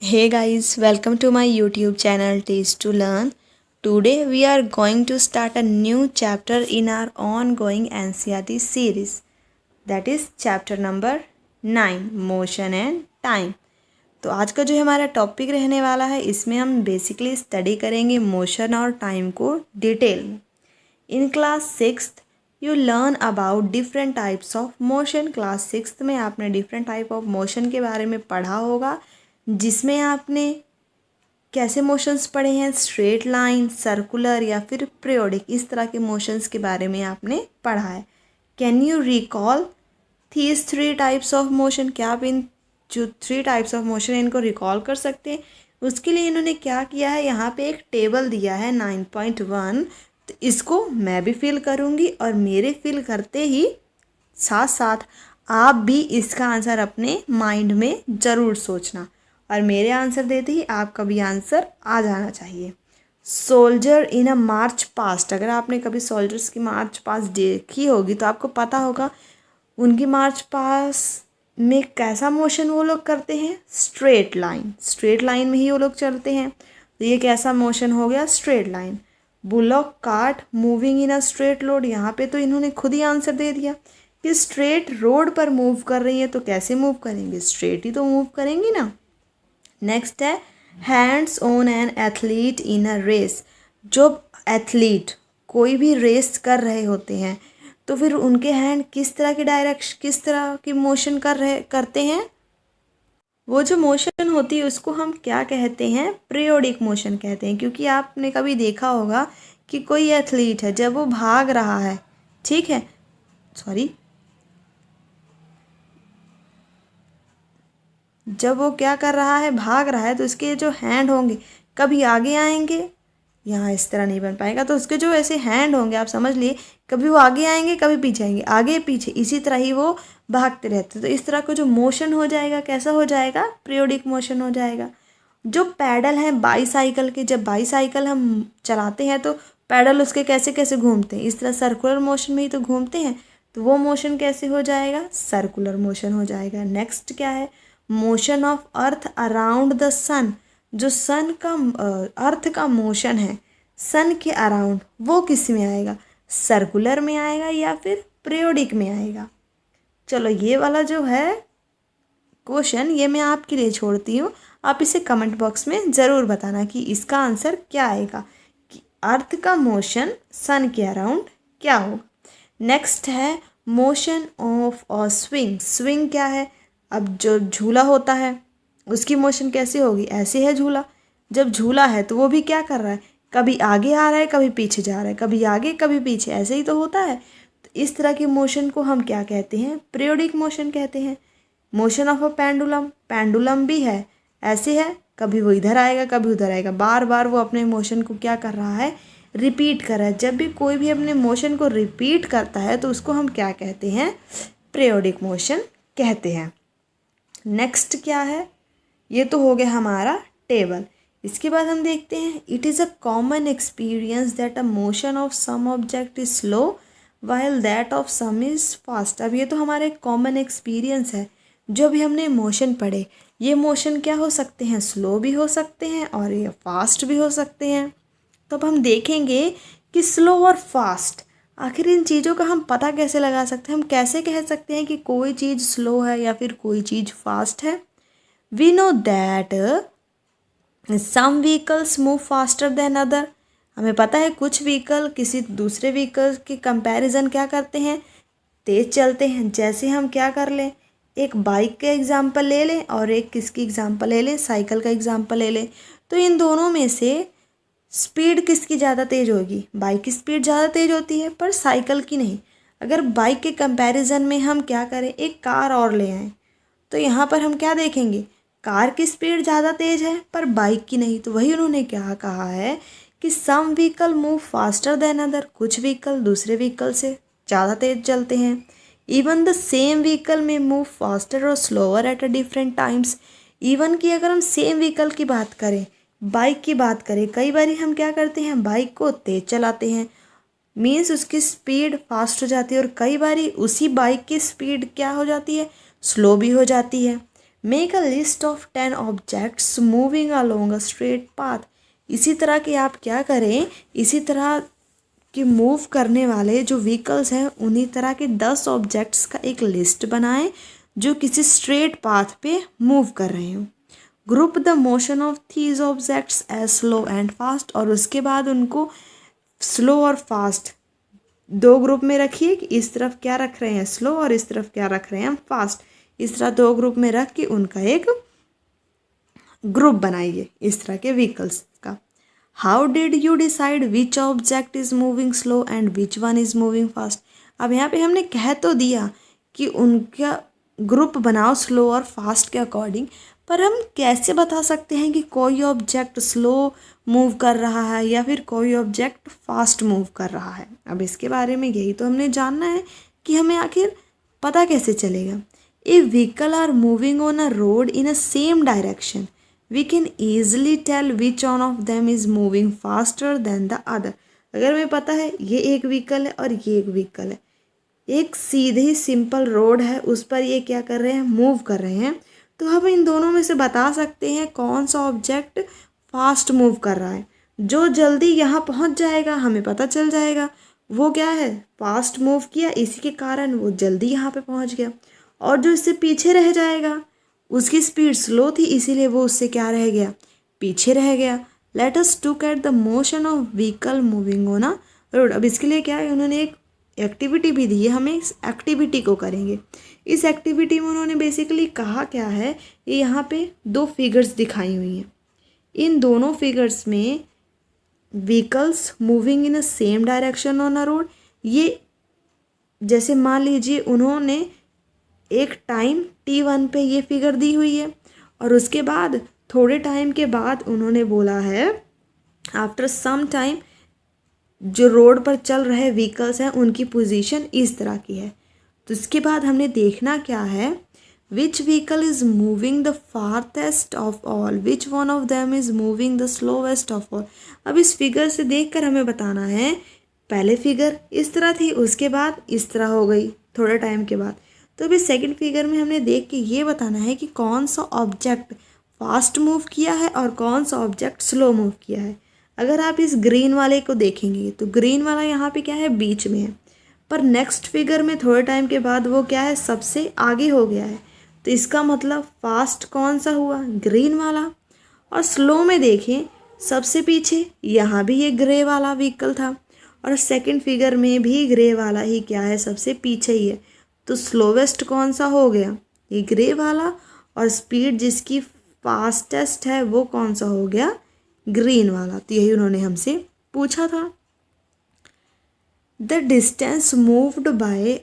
Hey guys, welcome to my YouTube channel Taste to Learn. Today we are going to start a new chapter in our ongoing NCERT series. That is chapter number 9, Motion and Time. तो आज का जो हमारा topic रहने वाला है इसमें हम बेसिकली स्टडी करेंगे मोशन और टाइम को डिटेल में. In class 6th you learn about different types of motion. Class 6th में आपने डिफरेंट टाइप ऑफ मोशन के बारे में पढ़ा होगा, जिसमें आपने कैसे मोशंस पढ़े हैं, स्ट्रेट लाइन, सर्कुलर या फिर पीरियोडिक, इस तरह के मोशंस के बारे में आपने पढ़ा है. Can you recall these 3 types of motion? क्या आप इन जो 3 टाइप्स ऑफ मोशन इनको रिकॉल कर सकते हैं? उसके लिए इन्होंने क्या किया है, यहाँ पे एक टेबल दिया है 9.1. तो इसको मैं भी फिल करूँगी और मेरे फिल करते ही साथ साथ आप भी इसका आंसर अपने माइंड में ज़रूर सोचना, और मेरे आंसर देते ही आपका भी आंसर आ जाना चाहिए. सोल्जर इन अ मार्च पास्ट. अगर आपने कभी सोल्जर्स की मार्च पास्ट देखी होगी तो आपको पता होगा उनकी मार्च पास्ट में कैसा मोशन वो लोग करते हैं. स्ट्रेट लाइन में ही वो लोग चलते हैं. तो ये कैसा मोशन हो गया? Straight line. Bullock cart moving in a straight road. यहाँ पे तो इन्होंने खुद ही आंसर दे दिया कि स्ट्रेट रोड पर मूव कर रही है. तो कैसे मूव करेंगे? स्ट्रेट ही तो मूव करेंगी ना. नेक्स्ट है hands on an athlete in a race. जो एथलीट कोई भी रेस कर रहे होते हैं तो फिर उनके हैंड किस तरह की मोशन करते हैं? वो जो मोशन होती है उसको हम क्या कहते हैं? पीरियोडिक मोशन कहते हैं. क्योंकि आपने कभी देखा होगा कि कोई एथलीट है, जब वो भाग रहा है, ठीक है, जब वो क्या कर रहा है, भाग रहा है, तो उसके जो हैंड होंगे कभी आगे आएंगे, यहाँ इस तरह नहीं बन पाएगा, तो उसके जो ऐसे हैंड होंगे आप समझ लिए, कभी वो आगे आएंगे कभी पीछे आएंगे, आगे पीछे, इसी तरह ही वो भागते रहते. तो इस तरह का जो मोशन हो जाएगा, कैसा हो जाएगा? पीरियोडिक मोशन हो जाएगा. जो पैडल हैं बाईसाइकिल के, जब बाईसाइकिल हम चलाते हैं तो पैडल उसके कैसे कैसे घूमते हैं, इस तरह सर्कुलर मोशन में ही तो घूमते हैं. तो वो मोशन कैसे हो जाएगा? सर्कुलर मोशन हो जाएगा. नेक्स्ट क्या है? Motion of earth around the sun. जो सन का अर्थ का मोशन है सन के अराउंड, वो किस में आएगा? सर्कुलर में आएगा या फिर पीरियोडिक में आएगा? चलो ये वाला जो है क्वेश्चन ये मैं आपके लिए छोड़ती हूँ. आप इसे कमेंट बॉक्स में ज़रूर बताना कि इसका आंसर क्या आएगा, कि अर्थ का मोशन सन के अराउंड क्या होगा. नेक्स्ट है motion of a swing. Swing क्या है? अब जो झूला होता है उसकी मोशन कैसे होगी? ऐसे है झूला. जब झूला है तो वो भी क्या कर रहा है? कभी आगे आ रहा है कभी पीछे जा रहा है, कभी आगे कभी पीछे, ऐसे ही तो होता है. तो इस तरह के मोशन को हम क्या कहते हैं? पीरियोडिक मोशन कहते हैं. Motion of a pendulum. Pendulum भी है, ऐसे है, कभी वो इधर आएगा कभी उधर आएगा, बार बार वो अपने मोशन को क्या कर रहा है? रिपीट कर रहा है. जब भी कोई भी अपने मोशन को रिपीट करता है तो उसको हम क्या कहते हैं? पीरियोडिक मोशन कहते हैं. नेक्स्ट क्या है? ये तो हो गया हमारा टेबल. इसके बाद हम देखते हैं it is a common experience that a motion of some object is slow while that of some is fast. अब ये तो हमारे कॉमन एक्सपीरियंस है. जो भी हमने मोशन पढ़े, ये मोशन क्या हो सकते हैं? स्लो भी हो सकते हैं और ये फास्ट भी हो सकते हैं. तो अब हम देखेंगे कि स्लो और फास्ट, आखिर इन चीज़ों का हम पता कैसे लगा सकते हैं? हम कैसे कह सकते हैं कि कोई चीज़ स्लो है या फिर कोई चीज़ फास्ट है? We know that some vehicles move faster than other. हमें पता है कुछ व्हीकल किसी दूसरे व्हीकल के कंपैरिजन क्या करते हैं? तेज़ चलते हैं. जैसे हम क्या कर लें, एक बाइक का एग्जांपल ले लें और एक किसकी एग्जांपल ले लें? साइकिल का एग्जांपल ले लें. तो इन दोनों में से स्पीड किसकी ज़्यादा तेज़ होगी? बाइक की स्पीड ज़्यादा तेज़ होती है, पर साइकिल की नहीं. अगर बाइक के कंपैरिजन में हम क्या करें, एक कार और ले आएँ, तो यहाँ पर हम क्या देखेंगे? कार की स्पीड ज़्यादा तेज़ है पर बाइक की नहीं. तो वही उन्होंने क्या कहा है कि some vehicle move faster than other. कुछ व्हीकल दूसरे व्हीकल से ज़्यादा तेज़ चलते हैं. इवन द सेम व्हीकल में मूव फास्टर और slower at a different times. Even कि अगर हम सेम व्हीकल की बात करें, बाइक की बात करें, कई बार हम क्या करते हैं? बाइक को तेज़ चलाते हैं, मीन्स उसकी स्पीड फास्ट हो जाती है, और कई बार उसी बाइक की स्पीड क्या हो जाती है? स्लो भी हो जाती है. Make a list of 10 objects moving along a straight path. इसी तरह के आप क्या करें, इसी तरह के मूव करने वाले जो व्हीकल्स हैं उन्हीं तरह के 10 ऑब्जेक्ट्स का एक लिस्ट बनाएं जो किसी स्ट्रेट पाथ पे मूव कर रहे हो। Group the motion of these objects as slow and fast, और उसके बाद उनको स्लो और फास्ट दो ग्रुप में रखिए कि इस तरफ क्या रख रहे हैं स्लो और इस तरफ क्या रख रहे हैं फास्ट। इस तरह दो ग्रुप में रख के उनका एक ग्रुप बनाइए इस तरह के व्हीकल्स का। How did you decide which object is moving slow and which one is moving fast. अब यहाँ पे हमने कह तो दिया कि उनका ग्रुप बनाओ स्लो और फास्ट के अकॉर्डिंग, पर हम कैसे बता सकते हैं कि कोई ऑब्जेक्ट स्लो मूव कर रहा है या फिर कोई ऑब्जेक्ट फास्ट मूव कर रहा है। अब इसके बारे में यही तो हमने जानना है कि हमें आखिर पता कैसे चलेगा। If vehicle are moving on a road in a same direction we can easily tell which one of them is moving faster than the other। अगर हमें पता है ये एक व्हीकल है और ये एक व्हीकल है, एक सीधी सिंपल रोड है उस पर ये क्या कर रहे हैं मूव कर रहे हैं, तो हम इन दोनों में से बता सकते हैं कौन सा ऑब्जेक्ट फास्ट मूव कर रहा है। जो जल्दी यहाँ पहुँच जाएगा हमें पता चल जाएगा वो क्या है फास्ट मूव किया, इसी के कारण वो जल्दी यहाँ पे पहुँच गया। और जो इससे पीछे रह जाएगा उसकी स्पीड स्लो थी इसीलिए वो उससे क्या रह गया पीछे रह गया। Let us look at the motion of vehicle moving on a road. अब इसके लिए क्या है उन्होंने एक एक्टिविटी भी दी है, हमें इस एक्टिविटी को करेंगे। इस एक्टिविटी में उन्होंने बेसिकली कहा क्या है, ये यहाँ पे दो फिगर्स दिखाई हुई हैं, इन दोनों फिगर्स में vehicles moving in a same direction on a road. ये जैसे मान लीजिए उन्होंने एक टाइम t1 पे ये फिगर दी हुई है और उसके बाद थोड़े टाइम के बाद उन्होंने बोला है आफ्टर सम टाइम जो रोड पर चल रहे व्हीकल्स हैं उनकी पोजीशन इस तरह की है। तो इसके बाद हमने देखना क्या है, which vehicle is moving the farthest of all, which one of them is moving the slowest of all. अब इस फिगर से देखकर हमें बताना है पहले फिगर इस तरह थी उसके बाद इस तरह हो गई थोड़े टाइम के बाद। तो अभी सेकंड फिगर में हमने देख के ये बताना है कि कौन सा ऑब्जेक्ट फास्ट मूव किया है और कौन सा ऑब्जेक्ट स्लो मूव किया है। अगर आप इस ग्रीन वाले को देखेंगे तो ग्रीन वाला यहाँ पे क्या है बीच में है, पर नेक्स्ट फिगर में थोड़े टाइम के बाद वो क्या है सबसे आगे हो गया है। तो इसका मतलब फास्ट कौन सा हुआ ग्रीन वाला। और स्लो में देखें सबसे पीछे यहाँ भी ये ग्रे वाला व्हीकल था और सेकंड फिगर में भी ग्रे वाला ही क्या है सबसे पीछे ही है। तो स्लोवेस्ट कौन सा हो गया ये ग्रे वाला, और स्पीड जिसकी फास्टेस्ट है वो कौन सा हो गया ग्रीन वाला। तो यही उन्होंने हमसे पूछा था। The distance moved by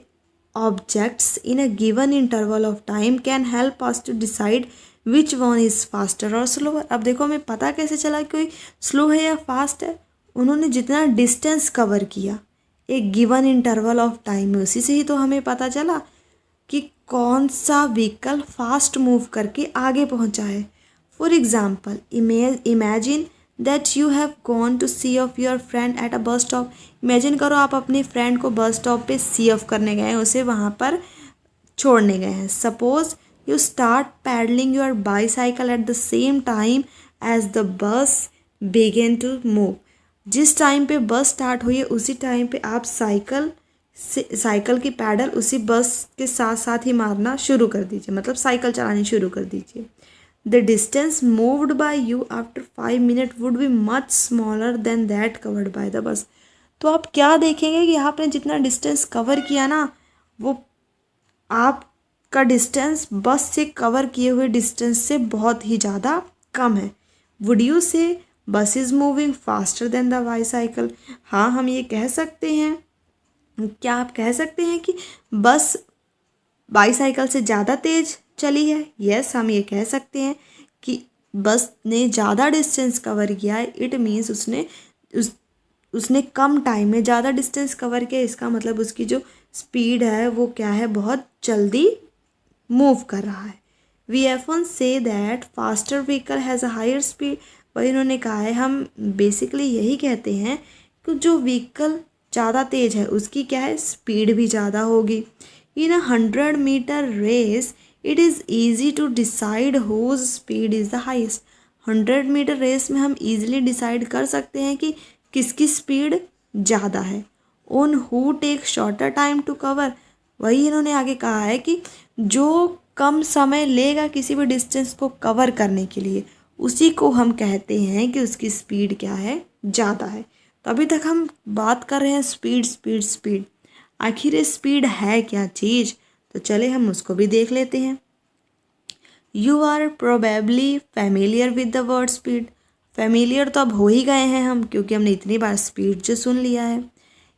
objects in a given interval of time can help us to decide which one is faster और स्लोअर। अब देखो हमें पता कैसे चला कि कोई स्लो है या फास्ट है, उन्होंने जितना डिस्टेंस कवर किया एक गिवन इंटरवल ऑफ टाइम में उसी से ही तो हमें पता चला कि कौन सा व्हीकल फास्ट मूव करके आगे पहुंचा है। For example imagine that you have gone to see off your friend at a bus stop. Imagine करो आप अपने फ्रेंड को बस स्टॉप पे सी ऑफ करने गए हैं, उसे वहाँ पर छोड़ने गए हैं। Suppose you start pedalling your bicycle at the same time as the bus begin to move. जिस टाइम पे बस स्टार्ट हुई है उसी टाइम पे आप साइकिल की पैडल उसी बस के साथ साथ ही मारना शुरू कर दीजिए, मतलब साइकिल चलानी शुरू कर दीजिए। The distance moved bye you after 5 minute would be much smaller than that covered by the bus. तो आप क्या देखेंगे कि आपने जितना डिस्टेंस कवर किया ना वो आपका डिस्टेंस बस से कवर किए हुए डिस्टेंस से बहुत ही ज़्यादा कम है। वुड यू से बस is moving faster than the bicycle. हाँ हम ये कह सकते हैं, क्या आप कह सकते हैं कि बस बाईसाइकिल से ज़्यादा तेज़ चली है। यस हम ये कह सकते हैं कि बस ने ज़्यादा डिस्टेंस कवर किया है। इट मीन्स उसने कम टाइम में ज़्यादा डिस्टेंस कवर किया, इसका मतलब उसकी जो स्पीड है वो क्या है बहुत जल्दी मूव कर रहा है। We often say that faster vehicle has a higher speed. वही इन्होंने कहा है हम बेसिकली यही कहते हैं कि जो व्हीकल ज़्यादा तेज़ है उसकी क्या है स्पीड भी ज़्यादा होगी। In a 100 metre race it is easy to decide whose speed is the highest. 100 metre race में हम इजीली डिसाइड कर सकते हैं कि किसकी स्पीड ज़्यादा है। One who take shorter time to cover, वही इन्होंने आगे कहा है कि जो कम समय लेगा किसी भी डिस्टेंस को कवर करने के लिए, उसी को हम कहते हैं कि उसकी स्पीड क्या है, ज़्यादा है। तो अभी तक हम बात कर रहे हैं स्पीड स्पीड स्पीड। आखिर ये स्पीड है क्या चीज़, तो चले हम उसको भी देख लेते हैं। You are probably familiar with the word speed. Familiar तो अब हो ही गए हैं हम, क्योंकि हमने इतनी बार स्पीड जो सुन लिया है।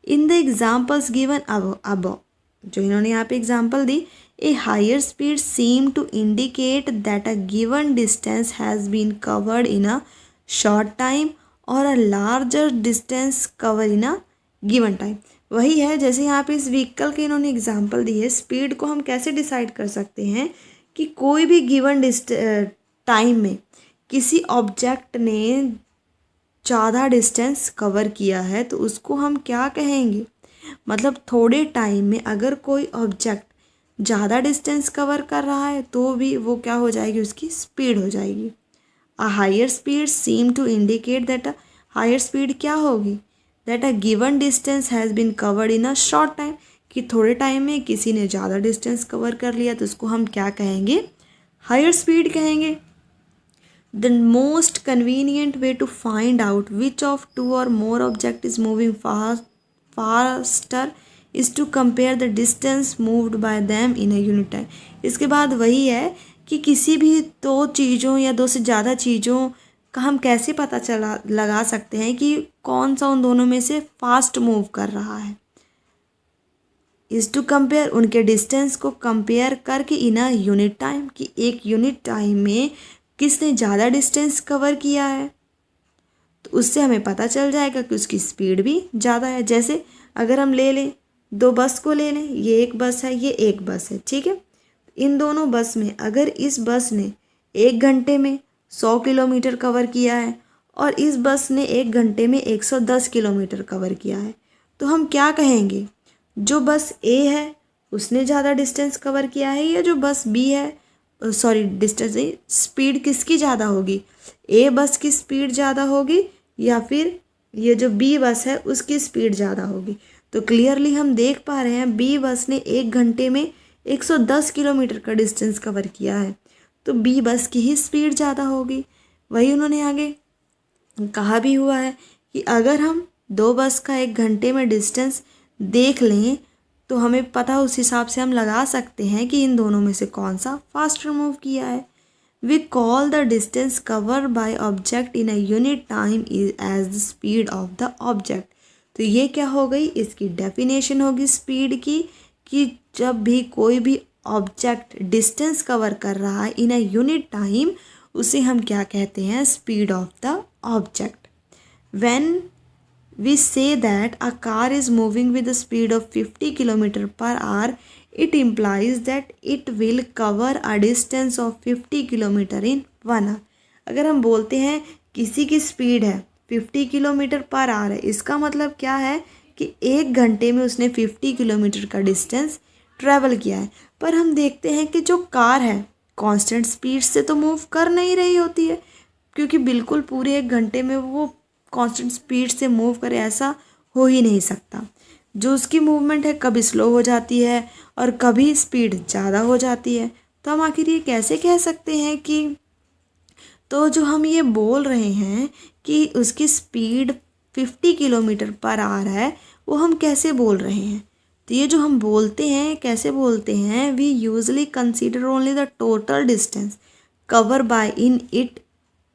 इन द एग्जाम्पल्स गिवन अब जो इन्होंने यहाँ पे एग्जाम्पल दी, a higher speed seem to indicate that a given distance has been covered in a short time और a larger distance cover in a given time. वही है जैसे यहाँ पे इस व्हीकल के इन्होंने एग्जाम्पल दी है। स्पीड को हम कैसे डिसाइड कर सकते हैं कि कोई भी गिवन टाइम में किसी ऑब्जेक्ट ने ज़्यादा डिस्टेंस कवर किया है तो उसको हम क्या कहेंगे। मतलब थोड़े टाइम में अगर कोई ऑब्जेक्ट ज़्यादा डिस्टेंस कवर कर रहा है तो भी वो क्या हो जाएगी, उसकी स्पीड हो जाएगी। A higher speed seem to indicate that a higher speed क्या होगी, that a given distance has been covered in a short time, कि थोड़े टाइम में किसी ने ज़्यादा डिस्टेंस कवर कर लिया तो उसको हम क्या कहेंगे, हायर स्पीड कहेंगे। The most convenient way to find out which of two और more object is moving faster is to compare the distance moved by them in a unit time. इसके बाद वही है कि किसी भी दो चीज़ों या दो से ज़्यादा चीज़ों का हम कैसे पता लगा सकते हैं कि कौन सा उन दोनों में से फास्ट मूव कर रहा है। इज़ टू कंपेयर, उनके डिस्टेंस को कंपेयर करके इन अ यूनिट टाइम, कि एक यूनिट टाइम में किसने ज़्यादा डिस्टेंस कवर किया है, तो उससे हमें पता चल जाएगा कि उसकी स्पीड भी ज़्यादा है। जैसे अगर हम ले लें, दो बस को ले लें, ये एक बस है, ये एक बस है, ठीक है। इन दोनों बस में अगर इस बस ने 1 घंटे में 100 किलोमीटर कवर किया है और इस बस ने 1 घंटे में 110 किलोमीटर कवर किया है, तो हम क्या कहेंगे, जो बस ए है उसने ज़्यादा डिस्टेंस कवर किया है, या जो बस बी है, सॉरी डिस्टेंस नहीं, स्पीड किसकी ज़्यादा होगी, ए बस की स्पीड ज़्यादा होगी या फिर ये जो बी बस है उसकी स्पीड ज़्यादा होगी। तो क्लियरली हम देख पा रहे हैं बी बस ने 1 घंटे में 110 किलोमीटर का डिस्टेंस कवर किया है, तो बी बस की ही स्पीड ज़्यादा होगी। वही उन्होंने आगे कहा भी हुआ है कि अगर हम दो बस का 1 घंटे में डिस्टेंस देख लें तो हमें पता उस हिसाब से हम लगा सकते हैं कि इन दोनों में से कौन सा फास्टर मूव किया है। We call the distance cover by object in a unit time as the speed of the object. तो ये क्या हो गई, इसकी डेफिनेशन होगी स्पीड की, कि जब भी कोई भी ऑब्जेक्ट डिस्टेंस कवर कर रहा है इन अ यूनिट टाइम, उसे हम क्या कहते हैं, speed of the object. When we say that a car is moving with a speed of 50 km per hour, it implies that it will cover a distance of 50 km in 1 hour। अगर हम बोलते हैं किसी की speed है 50 kilometre per our है, इसका मतलब क्या है कि 1 घंटे में उसने 50 किलोमीटर का डिस्टेंस ट्रैवल किया है। पर हम देखते हैं कि जो कार है कांस्टेंट स्पीड से तो मूव कर नहीं रही होती है, क्योंकि बिल्कुल पूरे 1 घंटे में वो कांस्टेंट स्पीड से मूव करे, ऐसा हो ही नहीं सकता। जो उसकी मूवमेंट है कभी स्लो हो जाती है और कभी स्पीड ज़्यादा हो जाती है। तो हम आखिर ये कैसे कह सकते हैं कि, तो जो हम ये बोल रहे हैं कि उसकी स्पीड 50 किलोमीटर पर आवर है, वो हम कैसे बोल रहे हैं। तो ये जो हम बोलते हैं कैसे बोलते हैं, we usually consider only the total distance cover by it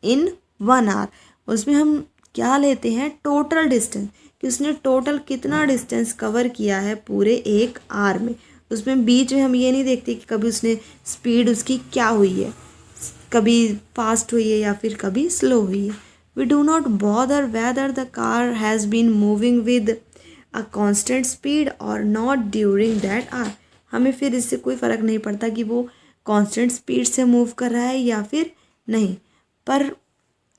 in 1 hour. उसमें हम क्या लेते हैं, टोटल डिस्टेंस, कि उसने टोटल कितना डिस्टेंस कवर किया है पूरे 1 आवर में। उसमें बीच में हम ये नहीं देखते कि कभी उसने स्पीड उसकी क्या हुई है, कभी फास्ट हुई है या फिर कभी स्लो हुई है। We do not bother whether the car has been moving with a constant speed और नॉट ड्यूरिंग दैट आवर। हमें फिर इससे कोई फ़र्क नहीं पड़ता कि वो कॉन्स्टेंट स्पीड से मूव कर रहा है या फिर नहीं। पर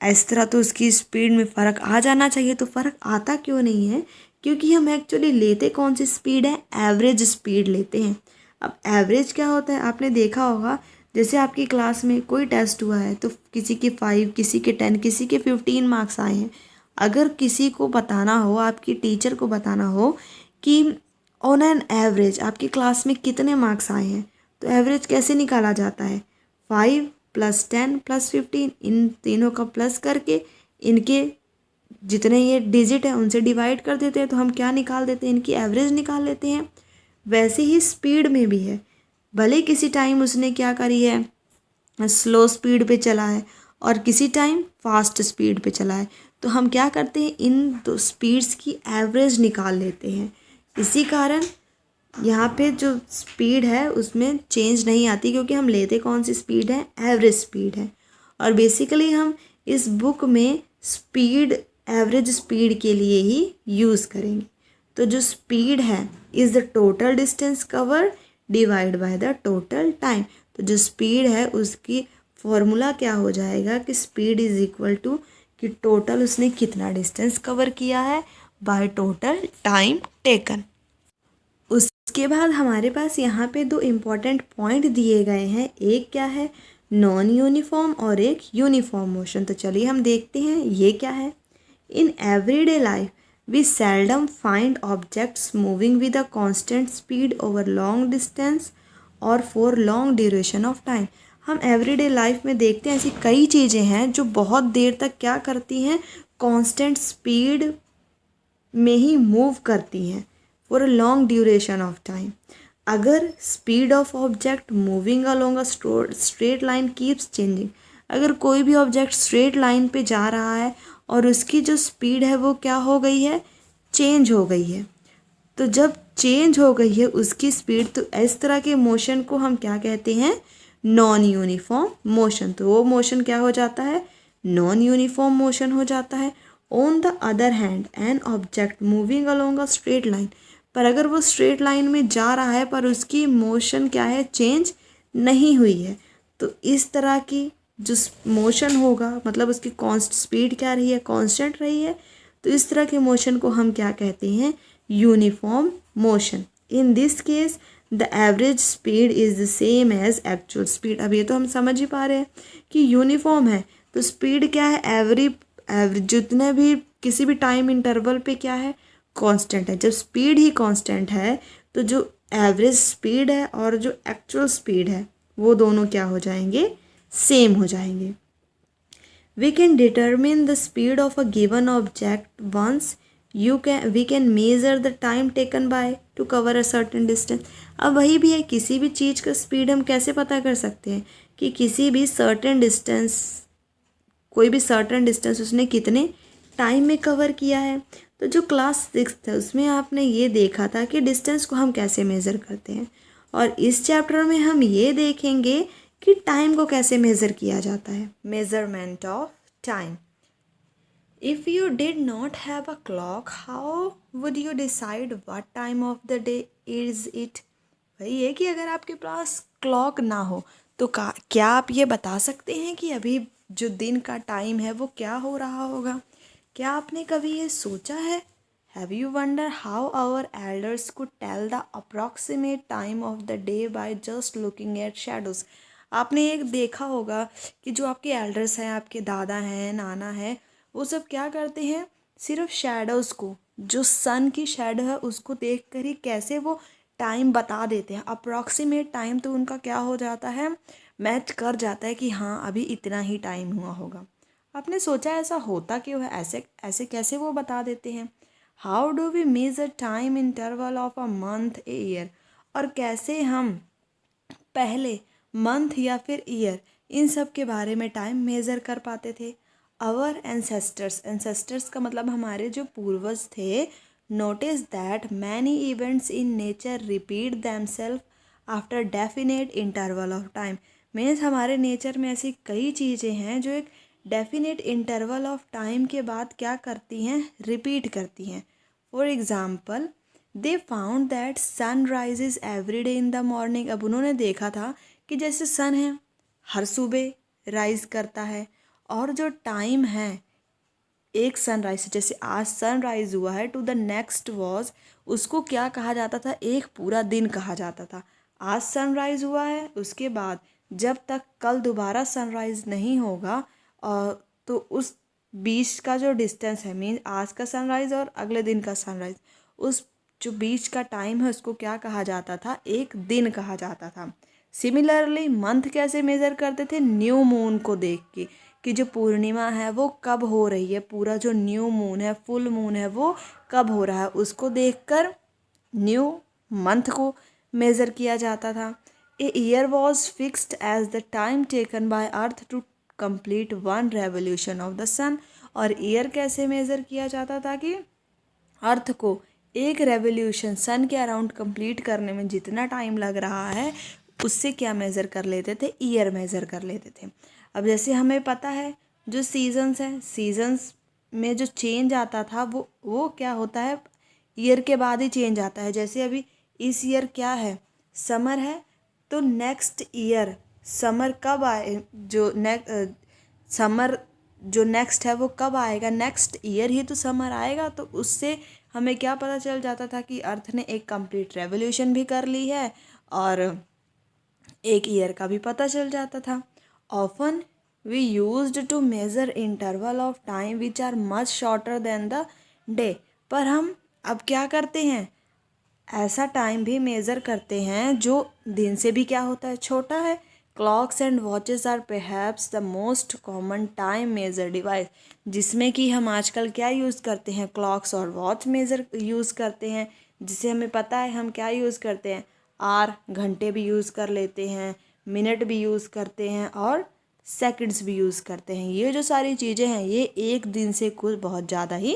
इस तरह तो उसकी स्पीड में फ़र्क आ जाना चाहिए, तो फ़र्क आता क्यों नहीं है, क्योंकि हम एक्चुअली लेते कौन सी स्पीड है, एवरेज स्पीड लेते हैं। अब एवरेज क्या होता है, आपने देखा होगा, जैसे आपकी क्लास में कोई टेस्ट हुआ है तो किसी के 5, किसी के 10, किसी के 15 मार्क्स आए हैं। अगर किसी को बताना हो, आपकी टीचर को बताना हो कि ऑन एन एवरेज आपकी क्लास में कितने मार्क्स आए हैं, तो एवरेज कैसे निकाला जाता है, 5 + 10 + 15, इन तीनों का प्लस करके इनके जितने ये डिजिट है उनसे डिवाइड कर देते हैं, तो हम क्या निकाल देते हैं, इनकी एवरेज निकाल लेते हैं। वैसे ही स्पीड में भी है, भले किसी टाइम उसने क्या करी है, स्लो स्पीड पे चला है और किसी टाइम फास्ट स्पीड पे चला है, तो हम क्या करते हैं, इन दो स्पीड्स की एवरेज निकाल लेते हैं। इसी कारण यहाँ पे जो स्पीड है उसमें चेंज नहीं आती, क्योंकि हम लेते कौन सी स्पीड है, एवरेज स्पीड है। और बेसिकली हम इस बुक में स्पीड एवरेज स्पीड के लिए ही यूज़ करेंगे। तो जो स्पीड है is the total distance cover divide by the total time. तो जो स्पीड है उसकी फॉर्मूला क्या हो जाएगा कि स्पीड इज़ इक्वल टू कि टोटल उसने कितना डिस्टेंस कवर किया है बाय टोटल टाइम टेकन। उसके बाद हमारे पास यहाँ पे दो इम्पॉर्टेंट पॉइंट दिए गए हैं, एक क्या है, नॉन यूनिफॉर्म और एक यूनिफॉर्म मोशन। तो चलिए हम देखते हैं ये क्या है। In everyday life we seldom find objects moving with a constant speed over long distance और for long duration of time. हम एवरीडे लाइफ में देखते हैं ऐसी कई चीज़ें हैं जो बहुत देर तक क्या करती हैं, कांस्टेंट स्पीड में ही मूव करती हैं for a long duration of time. अगर speed of object moving along a straight line keeps changing, अगर कोई भी ऑब्जेक्ट स्ट्रेट लाइन पे जा रहा है और उसकी जो स्पीड है वो क्या हो गई है, चेंज हो गई है, तो जब चेंज हो गई है उसकी स्पीड, तो इस तरह के मोशन को हम क्या कहते हैं, नॉन यूनिफॉर्म मोशन। तो वो मोशन क्या हो जाता है, नॉन यूनिफॉर्म मोशन हो जाता है। On the other hand an object moving along a straight line, पर अगर वो स्ट्रेट लाइन में जा रहा है पर उसकी मोशन क्या है, चेंज नहीं हुई है, तो इस तरह की जो मोशन होगा, मतलब उसकी कॉन्स्ट स्पीड क्या रही है, कांस्टेंट रही है, तो इस तरह के मोशन को हम क्या कहते हैं, uniform motion. In this case the average speed is the same as actual speed. अब ये तो हम समझ ही पा रहे हैं कि यूनिफॉर्म है तो स्पीड क्या है, एवरेज जितने भी किसी भी टाइम इंटरवल पे क्या है, कांस्टेंट है। जब स्पीड ही कांस्टेंट है तो जो एवरेज स्पीड है और जो एक्चुअल स्पीड है वो दोनों क्या हो जाएंगे, सेम हो जाएंगे। We can determine the speed of a given object once we can measure the time taken by to cover a certain distance। अब वही भी है, किसी भी चीज़ का स्पीड हम कैसे पता कर सकते हैं कि किसी भी सर्टेन डिस्टेंस, कोई भी सर्टेन डिस्टेंस उसने कितने टाइम में कवर किया है। तो जो क्लास 6 है उसमें आपने ये देखा था कि डिस्टेंस को हम कैसे मेज़र करते हैं, और इस चैप्टर में हम ये देखेंगे कि टाइम को कैसे मेज़र किया जाता है, measurement of time. If you did not have a clock how would you decide what time of the day is it. वही है कि अगर आपके पास क्लॉक ना हो तो क्या आप ये बता सकते हैं कि अभी जो दिन का टाइम है वो क्या हो रहा होगा। क्या आपने कभी ये सोचा है, have you wonder how our elders could tell the approximate time of the day by just looking at shadows. आपने एक देखा होगा कि जो आपके एल्डर्स हैं, आपके दादा हैं, नाना हैं, वो सब क्या करते हैं, सिर्फ शेडोज़ को, जो सन की शेडो है उसको देख कर ही कैसे वो टाइम बता देते हैं। अप्रॉक्सीमेट टाइम तो उनका क्या हो जाता है, मैच कर जाता है कि हाँ अभी इतना ही टाइम हुआ होगा। आपने सोचा ऐसा होता क्यों है, ऐसे ऐसे कैसे वो बता देते हैं। How do we measure time interval of a month a year, और कैसे हम पहले मंथ या फिर ईयर इन सब के बारे में टाइम मेज़र कर पाते थे। आवर एंसेस्टर्स का मतलब हमारे जो पूर्वज थे, notice that many events in nature repeat themselves after definite interval of time. Means हमारे नेचर में ऐसी कई चीज़ें हैं जो एक डेफिनेट इंटरवल ऑफ टाइम के बाद क्या करती हैं, रिपीट करती हैं। For example they found that sun rises every day in the morning. अब उन्होंने देखा था कि जैसे सन है हर सुबह राइज करता है, और जो टाइम है एक सनराइज से, जैसे आज सनराइज हुआ है, टू द नेक्स्ट वॉज उसको क्या कहा जाता था, एक पूरा दिन कहा जाता था। आज सनराइज़ हुआ है, उसके बाद जब तक कल दोबारा सनराइज़ नहीं होगा तो उस बीच का जो डिस्टेंस है, मीन आज का सनराइज़ और अगले दिन का सनराइज़, उस जो बीच का टाइम है उसको क्या कहा जाता था? एक दिन कहा जाता था। सिमिलरली मंथ कैसे मेज़र करते थे? न्यू मून को देख के, कि जो पूर्णिमा है वो कब हो रही है, पूरा जो न्यू मून है, फुल मून है, वो कब हो रहा है, उसको देखकर न्यू मंथ को मेज़र किया जाता था। A year was fixed as the time taken by earth to complete one revolution of the sun. और ईयर कैसे मेज़र किया जाता था? कि अर्थ को एक रेवोल्यूशन सन के अराउंड कंप्लीट करने में जितना टाइम लग रहा है, उससे क्या मेज़र कर लेते थे? ईयर मेज़र कर लेते थे। अब जैसे हमें पता है जो सीजन्स हैं, सीजन्स में जो चेंज आता था वो क्या होता है? ईयर के बाद ही चेंज आता है। जैसे अभी इस ईयर क्या है? समर है, तो नेक्स्ट ईयर समर कब आए? समर जो नेक्स्ट है वो कब आएगा? नेक्स्ट ईयर ही तो समर आएगा। तो उससे हमें क्या पता चल जाता था कि अर्थ ने एक कंप्लीट रेवोल्यूशन भी कर ली है और एक ईयर का भी पता चल जाता था। Often we used to measure interval of time which are much shorter than the day. पर हम अब क्या करते हैं? ऐसा टाइम भी मेज़र करते हैं जो दिन से भी क्या होता है? छोटा है। Clocks and watches are perhaps the most common time measure device, जिसमें कि हम आजकल क्या यूज़ करते हैं? क्लॉक्स और वॉच मेज़र यूज़ करते हैं, जिसे हमें पता है हम क्या यूज़ करते हैं? आर, घंटे भी यूज़ कर लेते हैं, मिनट भी यूज़ करते हैं और सेकंड्स भी यूज़ करते हैं। ये जो सारी चीज़ें हैं ये एक दिन से कुछ बहुत ज़्यादा ही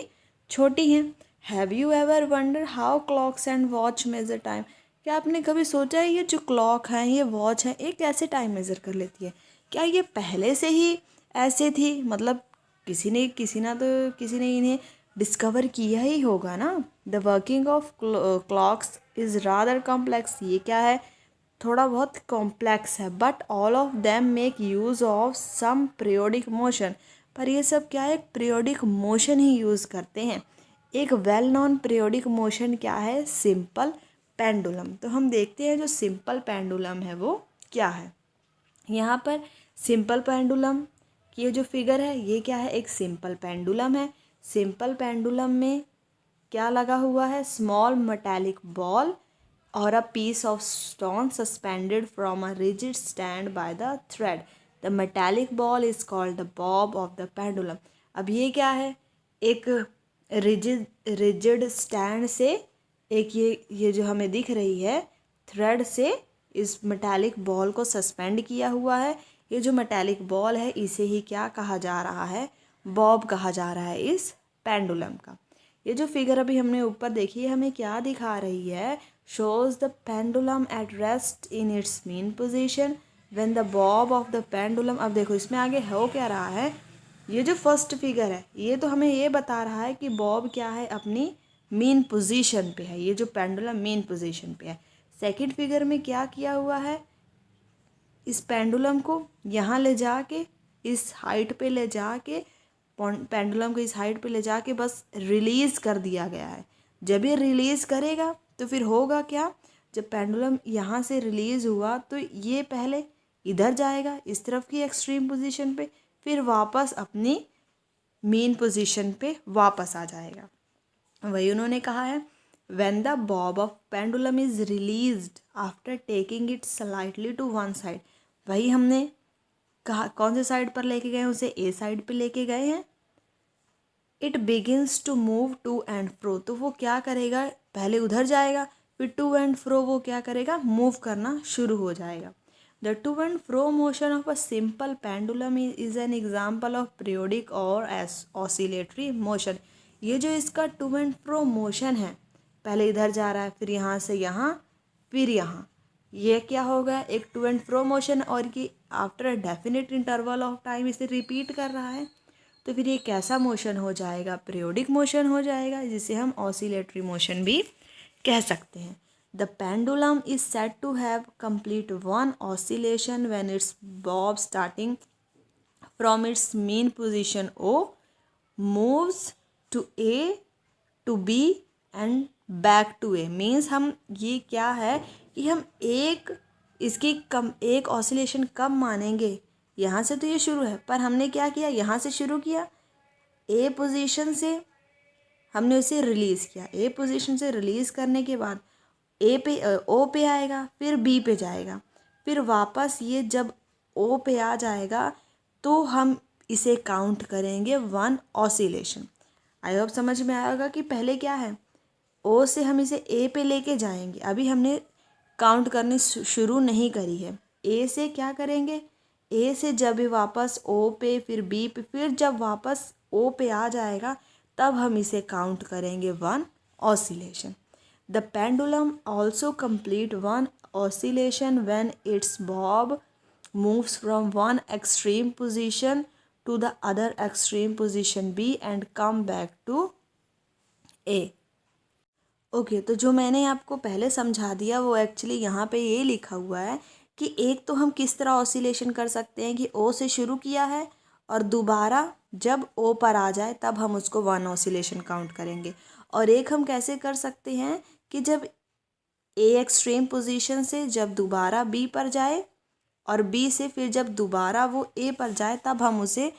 छोटी हैं। Have you ever wonder how clocks and watch measure time? क्या आपने कभी सोचा है ये जो क्लॉक है, ये वॉच है, ये कैसे टाइम मेज़र कर लेती है? क्या ये पहले से ही ऐसे थी? मतलब किसी ने इन्हें डिस्कवर किया ही होगा ना। The working of clocks is rather complex. ये क्या है? थोड़ा बहुत कॉम्प्लेक्स है। But all of them make use of some periodic motion. पर ये सब क्या है? एक पीरियोडिक मोशन ही यूज़ करते हैं। एक वेल नोन पीरियोडिक मोशन क्या है? Simple pendulum. तो हम देखते हैं जो सिंपल पेंडुलम है वो क्या है। यहाँ पर सिंपल पेंडुलम की ये जो फिगर है ये क्या है? एक सिंपल पेंडुलम है। सिंपल पेंडुलम में क्या लगा हुआ है? स्मॉल मेटालिक बॉल और a piece of stone suspended from a rigid stand by the thread. The metallic ball is called the bob of the pendulum. अब ये क्या है? एक रिजिड स्टैंड से एक ये जो हमें दिख रही है थ्रेड से इस मेटालिक बॉल को सस्पेंड किया हुआ है। ये जो मेटालिक बॉल है इसे ही क्या कहा जा रहा है? बॉब कहा जा रहा है इस पेंडुलम का। ये जो फिगर अभी हमने ऊपर देखी है हमें क्या दिखा रही है? Shows the pendulum at rest in its mean position when the bob of the pendulum. अब देखो इसमें आगे हो क्या रहा है? ये जो फर्स्ट फिगर है ये तो हमें ये बता रहा है कि बॉब क्या है? अपनी मीन पोजीशन पे है। ये जो पेंडुलम मीन पोजीशन पे है। सेकंड फिगर में क्या किया हुआ है? इस पेंडुलम को यहाँ ले जाके इस हाइट पे ले जाके पेंडुलम को इस हाइट पे ले जाके बस रिलीज़ कर दिया गया है। जब ये रिलीज़ करेगा तो फिर होगा क्या? जब पेंडुलम यहाँ से रिलीज़ हुआ तो ये पहले इधर जाएगा इस तरफ की एक्सट्रीम पोजीशन पे, फिर वापस अपनी मीन पोजीशन पे वापस आ जाएगा। वही उन्होंने कहा है when the bob of pendulum is released after taking it slightly to one side। वही हमने कहा कौन से साइड पर लेके गए? उसे ए साइड पे लेके गए हैं। It begins to move to and fro. तो वो क्या करेगा? पहले उधर जाएगा फिर टू एंड फ्रो वो क्या करेगा? मूव करना शुरू हो जाएगा। The two and fro motion of a simple pendulum is an example of periodic और ऑसिलेटरी मोशन। ये जो इसका टू एंड फ्रो मोशन है, पहले इधर जा रहा है फिर यहाँ से यहाँ फिर यहाँ, ये क्या होगा? एक टू एंड फ्रो मोशन। और कि after a definite interval of time इसे रिपीट कर रहा है। तो फिर ये कैसा मोशन हो जाएगा? पीरियोडिक मोशन हो जाएगा, जिसे हम ऑसिलेटरी मोशन भी कह सकते हैं। The pendulum is said to have complete one oscillation when its bob starting from its mean position O moves to A to B and back to A. Means हम ये क्या है कि हम एक ऑसिलेशन कब मानेंगे। यहाँ से तो ये शुरू है, पर हमने क्या किया, यहाँ से शुरू किया, ए पोजीशन से हमने उसे रिलीज़ किया। ए पोजीशन से रिलीज़ करने के बाद ओ पे आएगा, फिर बी पे जाएगा, फिर वापस ये जब ओ पे आ जाएगा तो हम इसे काउंट करेंगे 1 ऑसिलेशन। आई होप समझ में आएगा कि पहले क्या है, ओ से हम इसे ए पे लेके जाएंगे। अभी हमने काउंट करनी शुरू नहीं करी है। ए से क्या करेंगे, ए से जब ये वापस ओ पे, फिर बी पे, फिर जब वापस ओ पे आ जाएगा तब हम इसे काउंट करेंगे 1 oscillation. The pendulum also complete 1 oscillation when its Bob moves from one extreme position to the other extreme position B and come back to A। Okay तो जो मैंने आपको पहले समझा दिया वो एक्चुअली यहाँ पे ये लिखा हुआ है कि एक तो हम किस तरह ऑसिलेशन कर सकते हैं कि ओ से शुरू किया है और दोबारा जब ओ पर आ जाए तब हम उसको 1 ऑसिलेशन काउंट करेंगे। और एक हम कैसे कर सकते हैं कि जब ए एक्सट्रीम पोजीशन से जब दोबारा बी पर जाए और बी से फिर जब दोबारा वो ए पर जाए तब हम उसे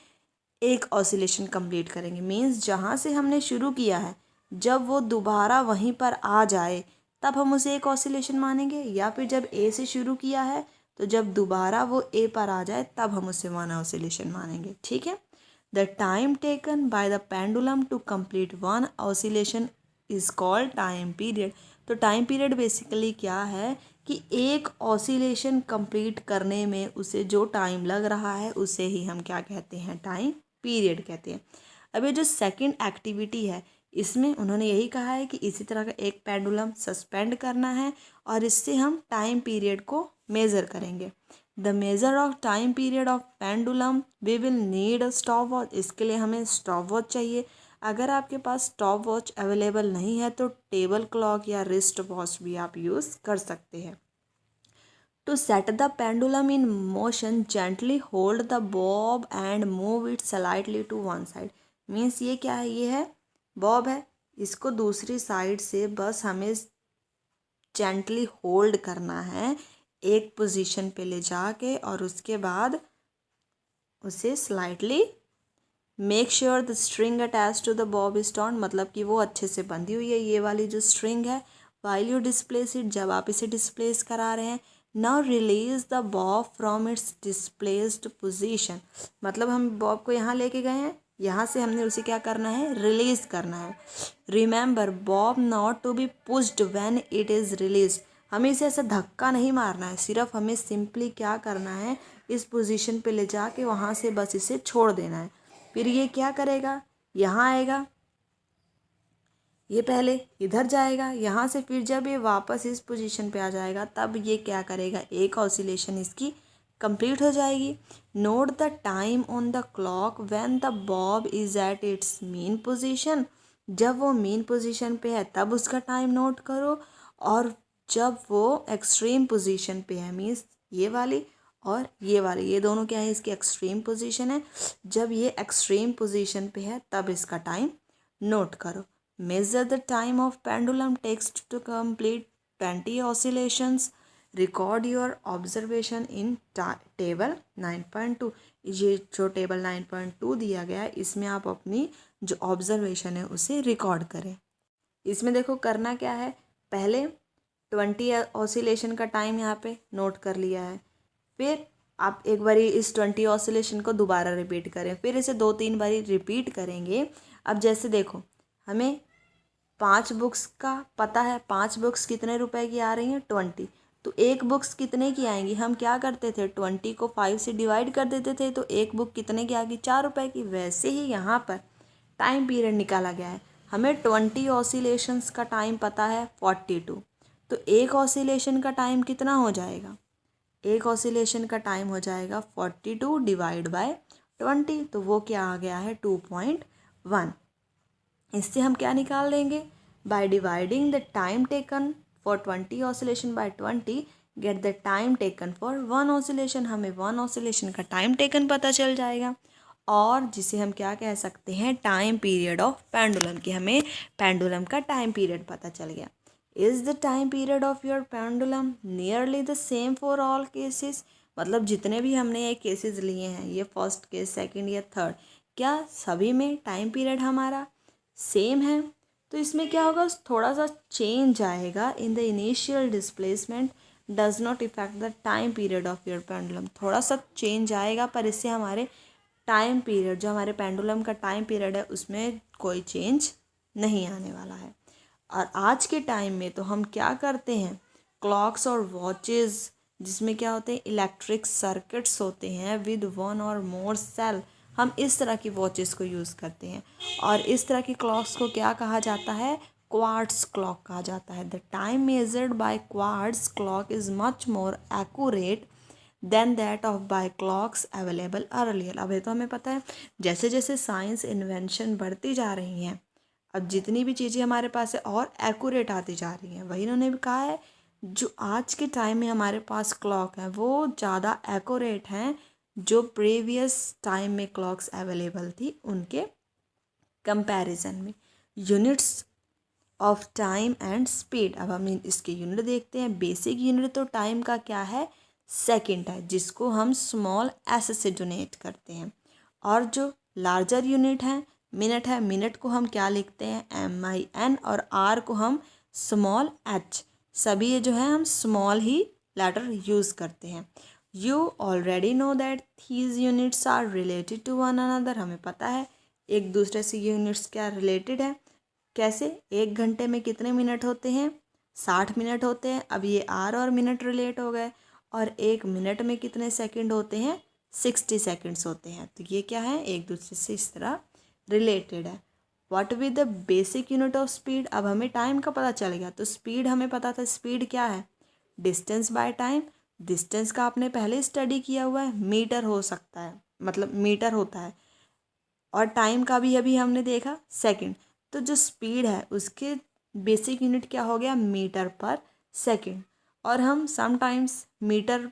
एक ऑसिलेशन कंप्लीट करेंगे। मीन्स जहाँ से हमने शुरू किया है जब वो दोबारा वहीं पर आ जाए तब हम उसे एक ऑसिलेशन मानेंगे, या फिर जब ए से शुरू किया है तो जब दोबारा वो ए पर आ जाए तब हम उसे 1 ऑसिलेशन मानेंगे। ठीक है। The time taken by the pendulum to complete 1 oscillation is called time period. तो टाइम पीरियड बेसिकली क्या है कि एक ऑसिलेशन कंप्लीट करने में उसे जो टाइम लग रहा है उसे ही हम क्या कहते हैं, टाइम पीरियड कहते हैं। अब ये जो सेकंड एक्टिविटी है इसमें उन्होंने यही कहा है कि इसी तरह का एक पेंडुलम सस्पेंड करना है और इससे हम टाइम पीरियड को मेज़र करेंगे। The measure of time period of pendulum we will need a stop watch. इसके लिए हमें स्टॉप वॉच चाहिए। अगर आपके पास स्टॉप वॉच अवेलेबल नहीं है तो टेबल क्लॉक या रिस्ट वॉच भी आप यूज़ कर सकते हैं। To set the pendulum in motion gently hold the bob and move it slightly to one side. Means ये क्या है, ये है बॉब है, इसको दूसरी साइड से बस हमें जेंटली होल्ड करना है एक पोजीशन पे ले जाके और उसके बाद उसे slightly make sure the string attach to the bob is टर्न, मतलब कि वो अच्छे से बंधी हुई है ये वाली जो स्ट्रिंग है। वाइल यू डिस्प्लेस इट, जब आप इसे डिस्प्लेस करा रहे हैं। Now release the Bob from its displaced position, मतलब हम बॉब को यहाँ लेके गए हैं, यहाँ से हमने उसे क्या करना है, रिलीज करना है। Remember bob not to be pushed when it is release, हमें इसे ऐसा धक्का नहीं मारना है, सिर्फ हमें सिंपली क्या करना है, इस पोजीशन पे ले जाके वहाँ से बस इसे छोड़ देना है। फिर ये क्या करेगा, यहाँ आएगा, ये पहले इधर जाएगा, यहाँ से फिर जब ये वापस इस पोजीशन पे आ जाएगा तब ये क्या करेगा, एक ऑसिलेशन इसकी कंप्लीट हो जाएगी। Note the time on the clock when the bob is at its mean position, जब वो मीन पोजीशन पे है तब उसका टाइम नोट करो, और जब वो एक्सट्रीम पोजीशन पे है, मीन्स ये वाली और ये वाली, ये दोनों क्या है, इसकी एक्सट्रीम पोजीशन है, जब ये एक्सट्रीम पोजीशन पे है तब इसका टाइम नोट करो। Measure the time of pendulum takes to complete 20 oscillations. Record your observation in table 9.2। ये जो टेबल 9.2 दिया गया है इसमें आप अपनी जो ऑब्जर्वेशन है उसे रिकॉर्ड करें। इसमें देखो करना क्या है, पहले 20 ऑसिलेशन का टाइम यहाँ पे नोट कर लिया है, फिर आप एक बारी इस 20 ऑसिलेशन को दोबारा रिपीट करें, फिर इसे 2-3 बारी रिपीट करेंगे। अब जैसे देखो हमें 5 बुक्स का पता है, 5 बुक्स कितने रुपए की आ रही हैं, 20, तो एक बुक्स कितने की आएंगी, हम क्या करते थे 20 को 5 से डिवाइड कर देते थे, तो एक बुक कितने की आ गई, 4 रुपए की। वैसे ही यहाँ पर टाइम पीरियड निकाला गया है, हमें 20 ऑसिलेशंस का टाइम पता है 42, तो एक ऑसिलेशन का टाइम कितना हो जाएगा, एक ऑसिलेशन का टाइम हो जाएगा 42 डिवाइड बाय 20, तो वो क्या आ गया है 2.1। इससे हम क्या निकाल देंगे, by dividing the time taken for 20 oscillation by 20 get the time taken for 1 oscillation, हमें 1 ऑसिलेशन का टाइम टेकन पता चल जाएगा, और जिसे हम क्या कह सकते हैं, टाइम पीरियड ऑफ पेंडुलम, कि हमें पेंडुलम का टाइम पीरियड पता चल गया। Is the time period of your pendulum nearly the same for all cases. मतलब जितने भी हमने ये केसेस लिए हैं, ये फर्स्ट केस, सेकंड या थर्ड, क्या सभी में टाइम पीरियड हमारा सेम है? तो इसमें क्या होगा, थोड़ा सा चेंज आएगा in the initial displacement does not effect the time period of your pendulum. थोड़ा सा चेंज आएगा, पर इससे हमारे टाइम पीरियड, जो हमारे पेंडुलम का टाइम पीरियड है, उसमें कोई चेंज नहीं आने वाला है। और आज के टाइम में तो हम क्या करते हैं, क्लॉक्स और वॉचेस जिसमें क्या होते हैं, इलेक्ट्रिक सर्किट्स होते हैं विद वन और मोर सेल, हम इस तरह की वॉचेस को यूज़ करते हैं। और इस तरह की क्लॉक्स को क्या कहा जाता है, क्वार्ट्स क्लॉक कहा जाता है। The time measured by quartz clock is much more accurate than that of by clocks available earlier. अब ये तो हमें पता है, जैसे जैसे साइंस इन्वेंशन बढ़ती जा रही हैं, अब जितनी भी चीज़ें हमारे पास है और एक्यूरेट आती जा रही हैं। वही उन्होंने भी कहा है, जो आज के टाइम में हमारे पास क्लॉक है वो ज़्यादा एक्यूरेट हैं जो प्रीवियस टाइम में क्लॉक्स अवेलेबल थी उनके कंपैरिजन में। Units of time and speed, अब हम इसके यूनिट देखते हैं। बेसिक यूनिट तो टाइम का क्या है, सेकंड है, जिसको हम स्मॉल एस से डोनेट करते हैं। और जो लार्जर यूनिट है मिनट को हम क्या लिखते हैं, MIN, और आर को हम स्मॉल h। सभी ये जो है हम स्मॉल ही लेटर यूज़ करते हैं। You already know that these units are related to one another. हमें पता है एक दूसरे से ये यूनिट्स क्या रिलेटेड है। कैसे, 1 घंटे में कितने मिनट होते हैं, 60 मिनट होते हैं। अब ये आर और मिनट रिलेट हो गए। और 1 मिनट में कितने सेकंड होते हैं, 60 सेकंड्स होते हैं। तो ये क्या है, एक दूसरे से इस तरह रिलेटेड है। What with the basic unit of speed, अब हमें टाइम का पता चल गया। तो स्पीड हमें पता था, स्पीड क्या है, डिस्टेंस बाय टाइम। डिस्टेंस का आपने पहले स्टडी किया हुआ है, मीटर हो सकता है, मतलब मीटर होता है। और टाइम का भी अभी हमने देखा, सेकंड। तो जो स्पीड है उसके बेसिक यूनिट क्या हो गया, मीटर पर सेकंड। और हम समटाइम्स मीटर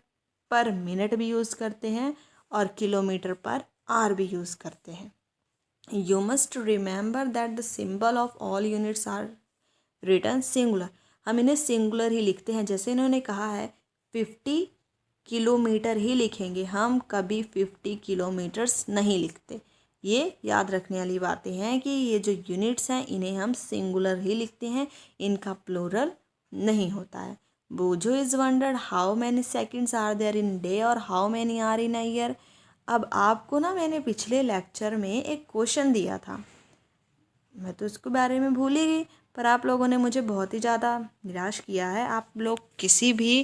पर मिनट भी यूज़ करते हैं और किलोमीटर पर आर भी यूज़ करते हैं। You must remember that the symbol of all units are written singular. हम इन्हें सिंगुलर ही लिखते हैं। जैसे इन्होंने कहा है 50 किलोमीटर ही लिखेंगे, हम कभी 50 किलोमीटर्स नहीं लिखते। ये याद रखने वाली बातें हैं कि ये जो यूनिट्स हैं इन्हें हम सिंगुलर ही लिखते हैं, इनका प्लूरल नहीं होता है। Boojho is wondered how many seconds are there in day और how many are in a year. अब आपको ना मैंने पिछले लेक्चर में एक क्वेश्चन दिया था, मैं तो उसके बारे में भूल ही गई, पर आप लोगों ने मुझे बहुत ही ज़्यादा निराश किया है। आप लोग किसी भी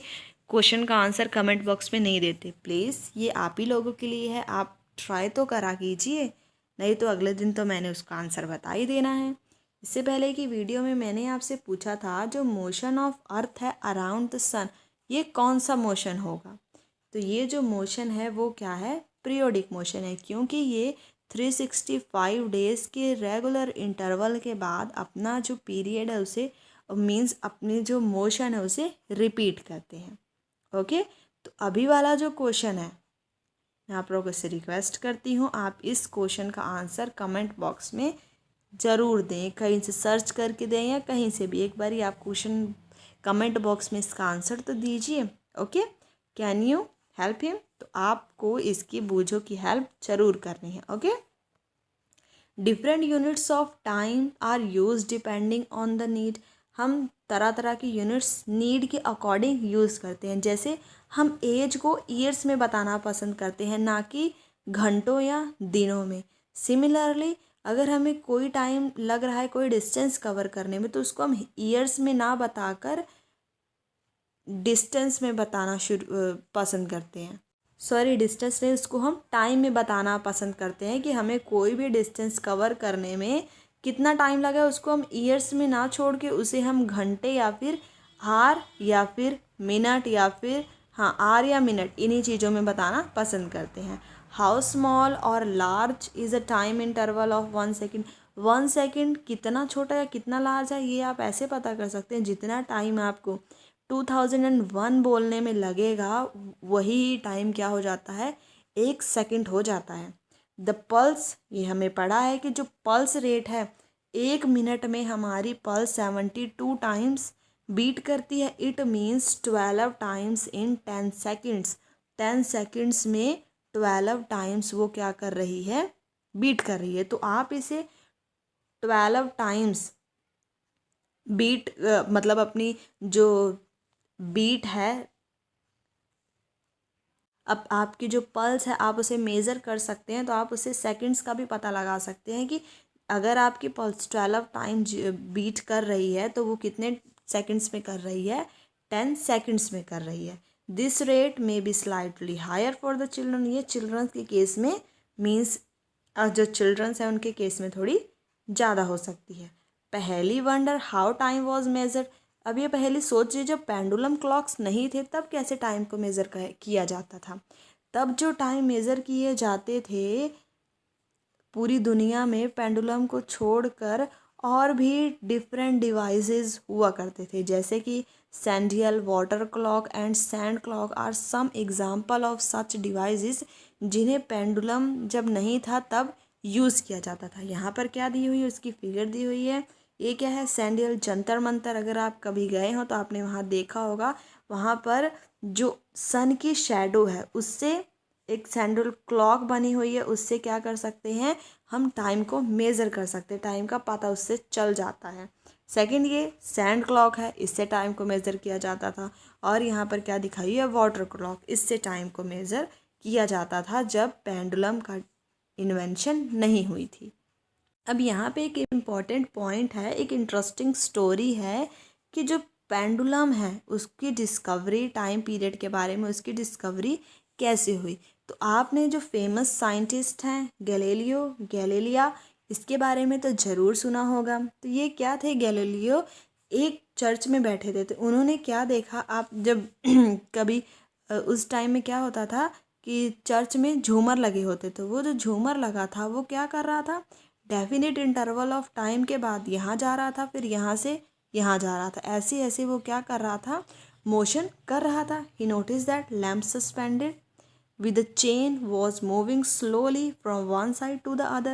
क्वेश्चन का आंसर कमेंट बॉक्स में नहीं देते। प्लीज़ ये आप ही लोगों के लिए है, आप ट्राई तो करा कीजिए, नहीं तो अगले दिन तो मैंने उसका आंसर बता ही देना है। इससे पहले की वीडियो में मैंने आपसे पूछा था, जो मोशन ऑफ अर्थ है अराउंड द सन, ये कौन सा मोशन होगा। तो ये जो मोशन है वो क्या है, पीरियोडिक मोशन है, क्योंकि ये 365 डेज़ के रेगुलर इंटरवल के बाद अपना जो पीरियड है उसे, मीन्स अपने जो मोशन है उसे रिपीट करते हैं। ओके, तो अभी वाला जो क्वेश्चन है, मैं आप लोगों से रिक्वेस्ट करती हूँ आप इस क्वेश्चन का आंसर कमेंट बॉक्स में ज़रूर दें, कहीं से सर्च करके दें या कहीं से भी। एक बार आप क्वेश्चन कमेंट बॉक्स में इसका आंसर तो दीजिए। Okay, can you help him, तो आपको इसकी बूझों की हेल्प जरूर करनी है। Okay, different units of time are use depending on the need. हम तरह तरह की यूनिट्स नीड के अकॉर्डिंग यूज़ करते हैं। जैसे हम एज को ईयर्स में बताना पसंद करते हैं, ना कि घंटों या दिनों में। सिमिलरली अगर हमें कोई टाइम लग रहा है कोई डिस्टेंस कवर करने में, तो उसको हम ईयर्स में ना बताकर डिस्टेंस में बताना पसंद करते हैं। सॉरी, डिस्टेंस नहीं, उसको हम टाइम में बताना पसंद करते हैं कि हमें कोई भी डिस्टेंस कवर करने में कितना टाइम लगा है, उसको हम ईयर्स में ना छोड़ के उसे हम घंटे या फिर आर या फिर मिनट या फिर आर या मिनट, इन्हीं चीज़ों में बताना पसंद करते हैं। हाउ स्मॉल और large is a time interval of 1 second. 1 second कितना छोटा या कितना लार्ज है, ये आप ऐसे पता कर सकते हैं, जितना टाइम आपको 2001 बोलने में लगेगा वही टाइम क्या हो जाता है, 1 सेकेंड हो जाता है। द पल्स, ये हमें पढ़ा है कि जो पल्स रेट है, 1 मिनट में हमारी पल्स 72 टाइम्स बीट करती है, it means 12 times in 10 seconds. 10 seconds में 12 टाइम्स वो क्या कर रही है, बीट कर रही है। तो आप इसे 12 टाइम्स बीट मतलब अपनी जो बीट है, अब आपकी जो पल्स है आप उसे मेज़र कर सकते हैं, तो आप उसे सेकंड्स का भी पता लगा सकते हैं कि अगर आपकी पल्स 12 टाइम बीट कर रही है तो वो कितने सेकंड्स में कर रही है, 10 सेकंड्स में कर रही है। This rate may be slightly higher for the children, ये चिल्ड्रंस के केस में मीन्स जो चिल्ड्रंस हैं उनके केस में थोड़ी ज़्यादा हो सकती है। पहली wonder how time was measured, अब ये पहली सोचिए जब पेंडुलम क्लॉक्स नहीं थे तब कैसे टाइम को मेज़र किया जाता था। तब जो टाइम मेज़र किए जाते थे पूरी दुनिया में पेंडुलम को छोड़कर और भी डिफरेंट डिवाइसेस हुआ करते थे, जैसे कि sundial, water clock and sand clock are some example of such devices जिन्हें पेंडुलम जब नहीं था तब यूज़ किया जाता था। यहाँ पर क्या दी हुई है, उसकी फिगर दी हुई है। ये क्या है, सैंडियल जंतर मंतर। अगर आप कभी गए हो तो आपने वहाँ देखा होगा, वहाँ पर जो सन की शेडो है उससे एक सैंडल क्लॉक बनी हुई है, उससे क्या कर सकते हैं हम टाइम को मेज़र कर सकते हैं, टाइम का पता उससे चल जाता है। सेकंड ये सैंड क्लॉक है, इससे टाइम को मेज़र किया जाता था। और यहाँ पर क्या दिखाई है, वाटर क्लॉक, इससे टाइम को मेज़र किया जाता था जब पेंडुलम का इन्वेंशन नहीं हुई थी। अब यहाँ पे एक इम्पॉर्टेंट पॉइंट है, एक इंटरेस्टिंग स्टोरी है कि जो पेंडुलम है उसकी डिस्कवरी, टाइम पीरियड के बारे में उसकी डिस्कवरी कैसे हुई। तो आपने जो फेमस साइंटिस्ट हैं गैलीलियो गैलीलिया, इसके बारे में तो ज़रूर सुना होगा। तो ये क्या थे, गैलीलियो एक चर्च में बैठे थे, तो उन्होंने क्या देखा, आप जब कभी उस टाइम में क्या होता था कि चर्च में झूमर लगे होते, तो वो जो झूमर लगा था वो क्या कर रहा था, डेफिनेट इंटरवल ऑफ टाइम के बाद यहाँ जा रहा था, फिर यहाँ से यहाँ जा रहा था, ऐसे ऐसे वो क्या कर रहा था, मोशन कर रहा था। He notice that lamp suspended with the chain was moving slowly from one side to the other.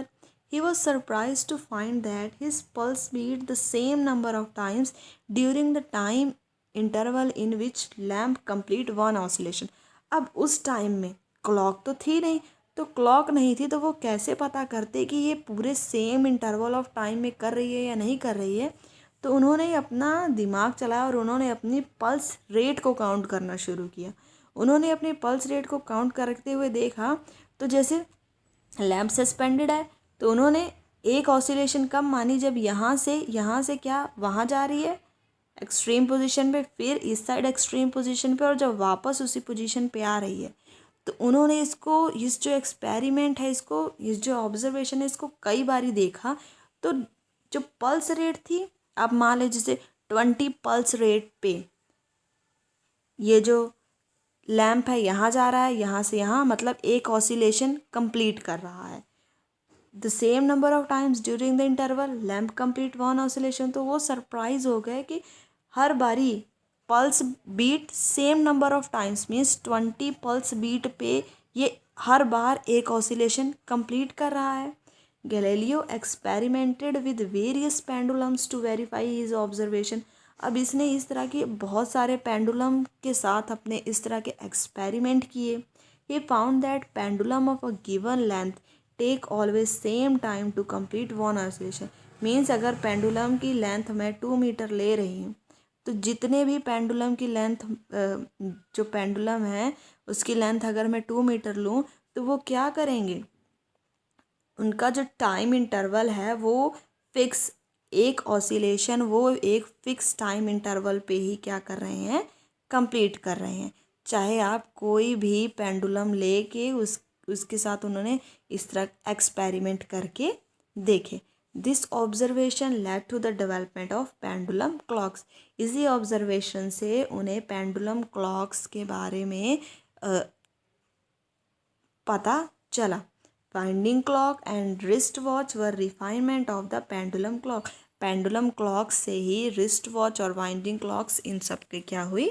He was surprised to find that his pulse beat the same number of times during the time interval in which lamp complete one oscillation. अब उस time में clock तो थी नहीं, तो clock नहीं थी तो वो कैसे पता करते कि ये पूरे सेम इंटरवल ऑफ टाइम में कर रही है या नहीं कर रही है। तो उन्होंने अपना दिमाग चलाया और उन्होंने अपनी पल्स रेट को काउंट करना शुरू किया। उन्होंने अपने पल्स रेट को काउंट करते हुए देखा, तो जैसे लैम्प सस्पेंडेड है तो उन्होंने एक ऑसिलेशन कब मानी, जब यहाँ से क्या वहाँ जा रही है एक्सट्रीम पोजीशन पे, फिर इस साइड एक्सट्रीम पोजीशन पे, और जब वापस उसी पोजीशन पे आ रही है। तो उन्होंने इसको, इस जो एक्सपेरिमेंट है इसको, इस जो ऑब्जर्वेशन है इसको कई बारी देखा। तो जो पल्स रेट थी, आप मान लीजिए जैसे 20 पल्स रेट पे ये जो लैम्प है यहाँ जा रहा है, यहाँ से यहाँ, मतलब एक ऑसिलेशन कंप्लीट कर रहा है। The same number of times during the interval lamp complete one oscillation. तो वो सरप्राइज हो गए कि हर बारी pulse beat same number of times, means 20 pulse beat पे ये हर बार एक ऑसिलेशन कंप्लीट कर रहा है। Galileo experimented with various pendulums to verify his observation. अब इसने इस तरह के बहुत सारे पेंडुलम के साथ अपने इस तरह के एक्सपेरिमेंट किए। He found that pendulum of a given length take always same time to complete one oscillation. Means अगर पेंडुलम की लेंथ मैं 2 मीटर ले रही हूँ, तो जितने भी पेंडुलम की लेंथ, जो पेंडुलम है उसकी लेंथ अगर मैं 2 मीटर लूँ, तो वो क्या करेंगे, उनका जो टाइम इंटरवल है वो फिक्स, एक ऑसिलेशन वो एक फिक्स टाइम इंटरवल पे ही क्या कर रहे हैं, कंप्लीट कर रहे हैं। चाहे आप कोई भी पेंडुलम लेके उसके साथ उन्होंने इस तरह एक्सपेरिमेंट करके देखे। This observation led to the development of pendulum clocks. इसी ऑब्जर्वेशन से उन्हें पेंडुलम क्लॉक्स के बारे में पता चला। Winding clock and wrist watch were refinement of the pendulum clock. Pendulum clock से ही रिस्ट वॉच और वाइंडिंग क्लॉक्स, इन सब के क्या हुई,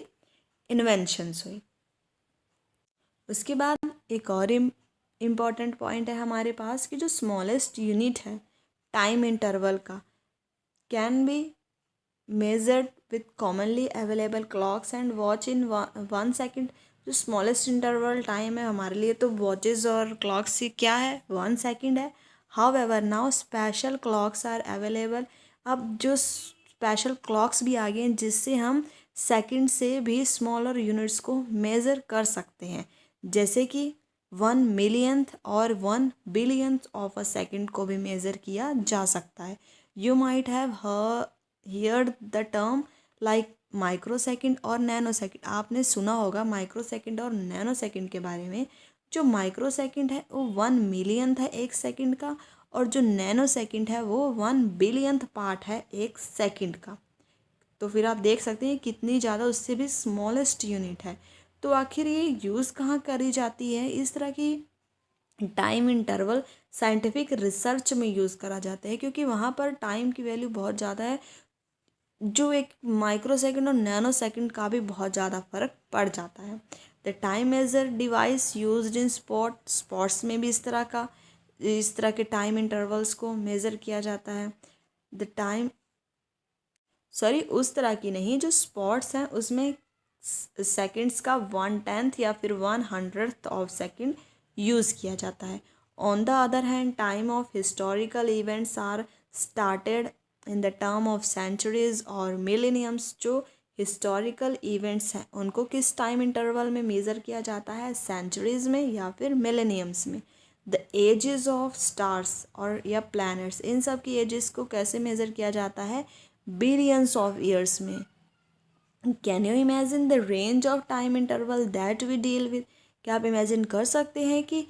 इन्वेंशंस हुई। उसके बाद एक और इम्पॉर्टेंट पॉइंट है हमारे पास कि जो स्मॉलेस्ट यूनिट है टाइम इंटरवल का can be measured with commonly available clocks and watch in 1 second। जो स्मॉलेस्ट इंटरवल टाइम है हमारे लिए तो वॉचेस और क्लॉक्स से क्या है 1 सेकेंड है। However now special clocks are available. अब जो स्पेशल क्लॉक्स भी आ गए हैं जिससे हम सेकंड से भी स्मॉलर यूनिट्स को मेज़र कर सकते हैं, जैसे कि 1 मिलियंथ और 1 बिलियंथ ऑफ अ सेकेंड को भी मेज़र किया जा सकता है। You might have heard the term like micro second और नैनो सेकेंड। आपने सुना होगा माइक्रो सेकेंड और नैनो सेकेंड के बारे में। जो माइक्रो सेकेंड है वो 1 मिलियंथ है एक सेकेंड का, और जो नैनो सेकेंड है वो 1 बिलियंथ पार्ट है एक सेकेंड का। तो फिर आप देख सकते हैं कितनी ज़्यादा उससे भी स्मॉलेस्ट यूनिट है। तो आखिर ये यूज़ कहाँ करी जाती है? इस तरह की टाइम इंटरवल साइंटिफिक रिसर्च में यूज़ करा जाता है, क्योंकि वहाँ पर टाइम की वैल्यू बहुत ज़्यादा है। जो एक माइक्रो सेकेंड और नैनो सेकेंड का भी बहुत ज़्यादा फर्क पड़ जाता है। The time measure device used in sports में भी इस तरह के टाइम इंटरवल्स को मेज़र किया जाता है। द टाइम उस तरह की नहीं, जो स्पोर्ट्स हैं उसमें सेकंड्स का 1/10 या फिर 1/100th ऑफ सेकेंड यूज़ किया जाता है। On the other hand time of historical events are started in the term of centuries और मिलेनियम्स। जो हिस्टोरिकल इवेंट्स हैं उनको किस टाइम इंटरवल में मेज़र किया जाता है? सेंचुरीज में या फिर मिलेनियम्स में। द एजेस ऑफ स्टार्स और या प्लैनेट्स, इन सब की एजेस को कैसे मेज़र किया जाता है? बिलियंस ऑफ ईयर्स में। Can you imagine the range of time interval that we deal with. क्या आप इमेजिन कर सकते हैं कि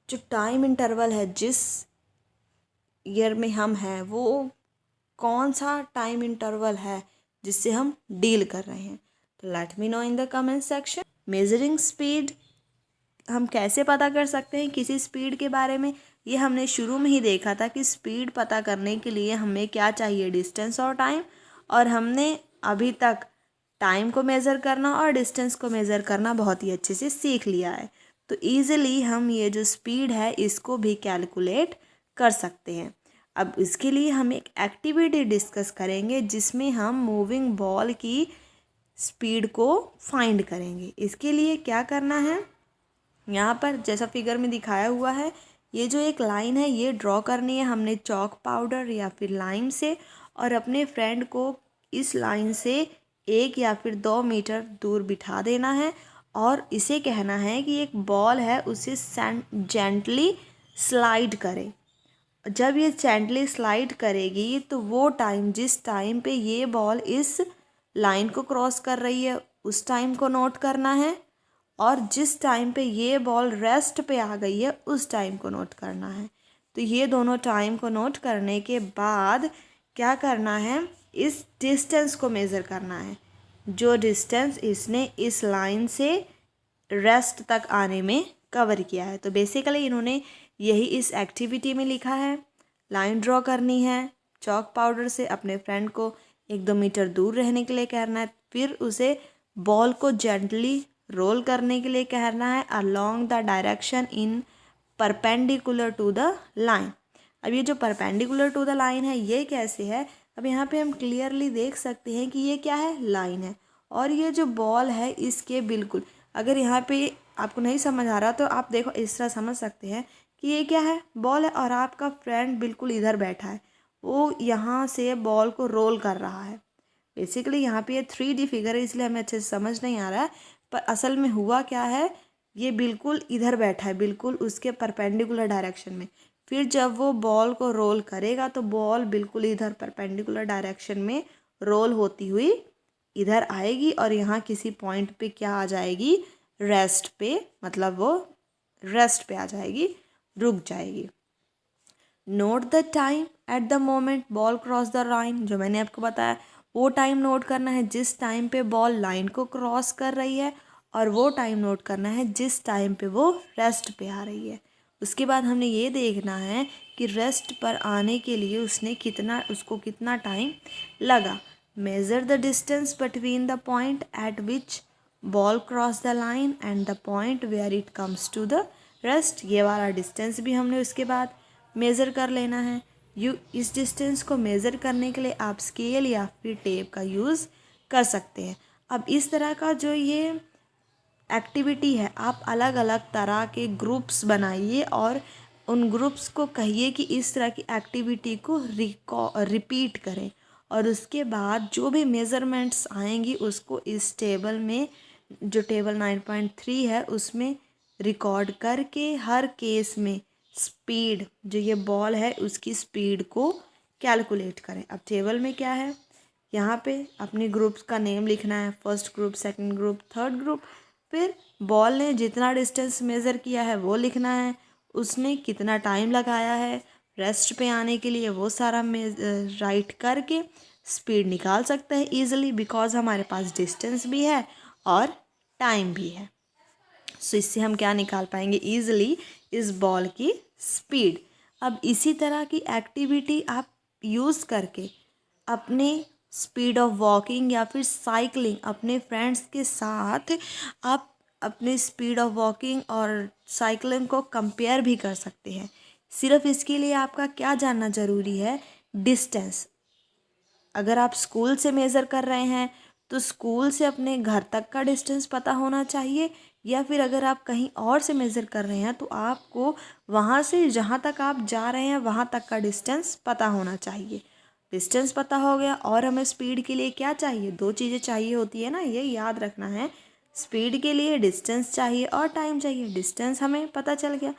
जो टाइम इंटरवल है जिस ईयर में हम हैं वो कौन सा टाइम इंटरवल है जिससे हम डील कर रहे हैं? तो let me know in the comment section. Measuring speed हम कैसे पता कर सकते हैं किसी स्पीड के बारे में? ये हमने शुरू में ही देखा था कि स्पीड पता करने के लिए हमें क्या चाहिए? डिस्टेंस और टाइम। और हमने अभी तक टाइम को मेज़र करना और डिस्टेंस को मेज़र करना बहुत ही अच्छे से सीख लिया है। तो ईज़िली हम ये जो स्पीड है इसको भी कैलकुलेट कर सकते हैं। अब इसके लिए हम एक एक्टिविटी डिस्कस करेंगे जिसमें हम मूविंग बॉल की स्पीड को फाइंड करेंगे। इसके लिए क्या करना है? यहाँ पर जैसा फिगर में दिखाया हुआ है, ये जो एक लाइन है ये ड्रॉ करनी है हमने चॉक पाउडर या फिर लाइम से, और अपने फ्रेंड को इस लाइन से 1 या फिर 2 मीटर दूर बिठा देना है, और इसे कहना है कि एक बॉल है उसे जेंटली स्लाइड करे। जब ये जेंटली स्लाइड करेगी तो वो टाइम, जिस टाइम पे ये बॉल इस लाइन को क्रॉस कर रही है उस टाइम को नोट करना है, और जिस टाइम पे ये बॉल रेस्ट पे आ गई है उस टाइम को नोट करना है। तो ये दोनों टाइम को नोट करने के बाद क्या करना है? इस डिस्टेंस को मेज़र करना है, जो डिस्टेंस इसने इस लाइन से रेस्ट तक आने में कवर किया है। तो बेसिकली इन्होंने यही इस एक्टिविटी में लिखा है। लाइन ड्रॉ करनी है चॉक पाउडर से, अपने फ्रेंड को 1-2 मीटर दूर रहने के लिए कहना है, फिर उसे बॉल को जेंटली रोल करने के लिए कहना है along the direction in perpendicular to the line. अब ये जो परपेंडिकुलर टू द लाइन है ये कैसे है? अब यहाँ पे हम क्लियरली देख सकते हैं कि ये क्या है? लाइन है, और ये जो बॉल है इसके बिल्कुल, अगर यहाँ पे आपको नहीं समझ आ रहा तो आप देखो इस तरह समझ सकते हैं कि ये क्या है? बॉल है, और आपका फ्रेंड बिल्कुल इधर बैठा है, वो यहाँ से बॉल को रोल कर रहा है। बेसिकली यहाँ पे ये 3D फिगर है इसलिए हमें अच्छे से समझ नहीं आ रहा है, पर असल में हुआ क्या है? ये बिल्कुल इधर बैठा है, बिल्कुल उसके परपेंडिकुलर डायरेक्शन में। फिर जब वो बॉल को रोल करेगा तो बॉल बिल्कुल इधर परपेंडिकुलर डायरेक्शन में रोल होती हुई इधर आएगी, और यहाँ किसी पॉइंट पे क्या आ जाएगी? रेस्ट पे, मतलब वो रेस्ट पे आ जाएगी, रुक जाएगी। Note the time at the moment ball cross the line. जो मैंने आपको बताया वो टाइम नोट करना है जिस टाइम पे बॉल लाइन को क्रॉस कर रही है, और वो टाइम नोट करना है जिस टाइम पे वो रेस्ट पे आ रही है। उसके बाद हमने ये देखना है कि रेस्ट पर आने के लिए उसको कितना टाइम लगा। Measure the distance between the point at which ball cross the line and the point where it comes to the rest. ये वाला डिस्टेंस भी हमने उसके बाद मेज़र कर लेना है। इस डिस्टेंस को मेज़र करने के लिए आप स्केल या फिर टेप का यूज़ कर सकते हैं। अब इस तरह का जो ये एक्टिविटी है, आप अलग अलग तरह के ग्रुप्स बनाइए और उन ग्रुप्स को कहिए कि इस तरह की एक्टिविटी को रिपीट करें, और उसके बाद जो भी मेज़रमेंट्स आएंगी उसको इस टेबल में, जो टेबल 9.3 है उसमें रिकॉर्ड करके हर केस में स्पीड, जो ये बॉल है उसकी स्पीड को कैलकुलेट करें। अब टेबल में क्या है, यहाँ पे अपने ग्रुप्स का नेम लिखना है, first group, second group, third group, फिर बॉल ने जितना डिस्टेंस मेज़र किया है वो लिखना है, उसने कितना टाइम लगाया है रेस्ट पे आने के लिए, वो सारा राइट करके स्पीड निकाल सकते हैं ईजिली, बिकॉज हमारे पास डिस्टेंस भी है और टाइम भी है। सो इससे हम क्या निकाल पाएंगे ईजिली, इस बॉल की स्पीड। अब इसी तरह की एक्टिविटी आप यूज़ करके अपने स्पीड ऑफ वॉकिंग या फिर साइकिलिंग, अपने फ्रेंड्स के साथ आप अपने स्पीड ऑफ वॉकिंग और साइकिलिंग को कंपेयर भी कर सकते हैं। सिर्फ इसके लिए आपका क्या जानना ज़रूरी है, डिस्टेंस। अगर आप स्कूल से मेज़र कर रहे हैं तो स्कूल से अपने घर तक का डिस्टेंस पता होना चाहिए, या फिर अगर आप कहीं और से मेज़र कर रहे हैं तो आपको वहाँ से जहाँ तक आप जा रहे हैं वहाँ तक का डिस्टेंस पता होना चाहिए। डिस्टेंस पता हो गया, और हमें स्पीड के लिए क्या चाहिए, दो चीज़ें चाहिए होती है ना, ये याद रखना है। स्पीड के लिए डिस्टेंस चाहिए और टाइम चाहिए। डिस्टेंस हमें पता चल गया,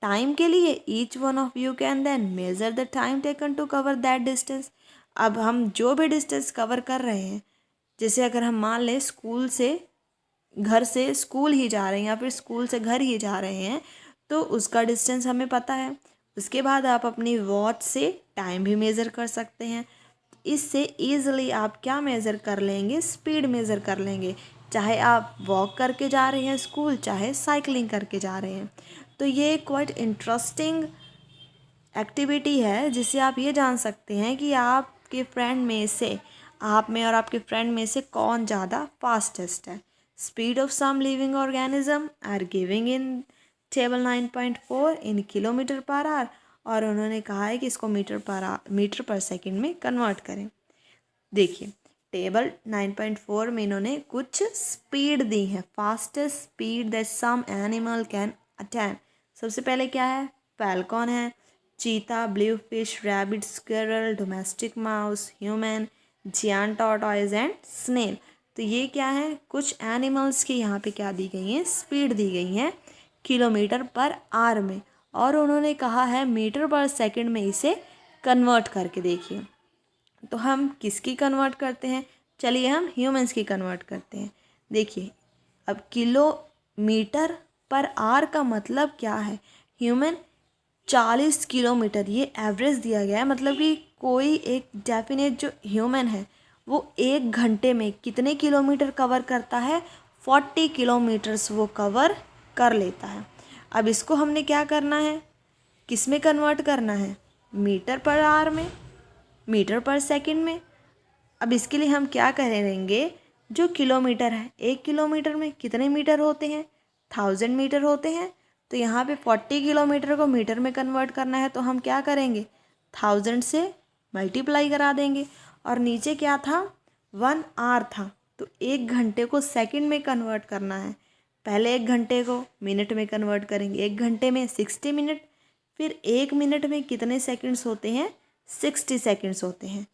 टाइम के लिए each one of you can then measure the time taken to cover that distance. अब हम जो भी डिस्टेंस कवर कर रहे हैं, जैसे अगर हम मान लें स्कूल से घर से स्कूल ही जा रहे हैं या फिर स्कूल से घर ही जा रहे हैं, तो उसका डिस्टेंस हमें पता है। उसके बाद आप अपनी वॉच से टाइम भी मेज़र कर सकते हैं। इससे ईज़िली आप क्या मेज़र कर लेंगे, स्पीड मेज़र कर लेंगे, चाहे आप वॉक करके जा रहे हैं स्कूल, चाहे साइकिलिंग करके जा रहे हैं। तो ये क्वाइट इंटरेस्टिंग एक्टिविटी है जिससे आप ये जान सकते हैं कि आपके फ्रेंड में से, आप में और आपके फ्रेंड में से कौन ज़्यादा फास्टेस्ट है। Speed of some living organism are giving in table 9.4 in kilometre per hour, और उन्होंने कहा है कि इसको मीटर पर सेकंड में कन्वर्ट करें। देखिए टेबल 9.4 में इन्होंने कुछ स्पीड दी है, fastest speed that some animal can attain. सबसे पहले क्या है, फैल्कॉन है, cheetah, blue fish, rabbit, squirrel, domestic mouse, human, giant tortoise and snail. तो ये क्या है, कुछ एनिमल्स की यहाँ पे क्या दी गई है, स्पीड दी गई है किलोमीटर पर आवर में, और उन्होंने कहा है मीटर पर सेकंड में इसे कन्वर्ट करके देखिए। तो हम किसकी कन्वर्ट करते हैं, चलिए हम ह्यूमंस की कन्वर्ट करते हैं। देखिए अब किलोमीटर पर आवर का मतलब क्या है, ह्यूमन 40 किलोमीटर, ये एवरेज दिया गया है, मतलब कि कोई एक डेफिनेट जो ह्यूमन है वो एक घंटे में कितने किलोमीटर कवर करता है, 40 किलोमीटर्स वो कवर कर लेता है। अब इसको हमने क्या करना है, किस में कन्वर्ट करना है, मीटर पर आवर में, मीटर पर सेकंड में। अब इसके लिए हम क्या करेंगे, जो किलोमीटर है, एक किलोमीटर में कितने मीटर होते हैं, 1000 मीटर होते हैं। तो यहाँ पे 40 किलोमीटर को मीटर में कन्वर्ट करना है, तो हम क्या करेंगे, 1000 से मल्टीप्लाई करा देंगे। और नीचे क्या था, 1 आवर था, तो एक घंटे को सेकंड में कन्वर्ट करना है। पहले एक घंटे को मिनट में कन्वर्ट करेंगे, एक घंटे में 60 मिनट, फिर एक मिनट में कितने सेकंड्स होते हैं, 60 सेकंड्स होते हैं।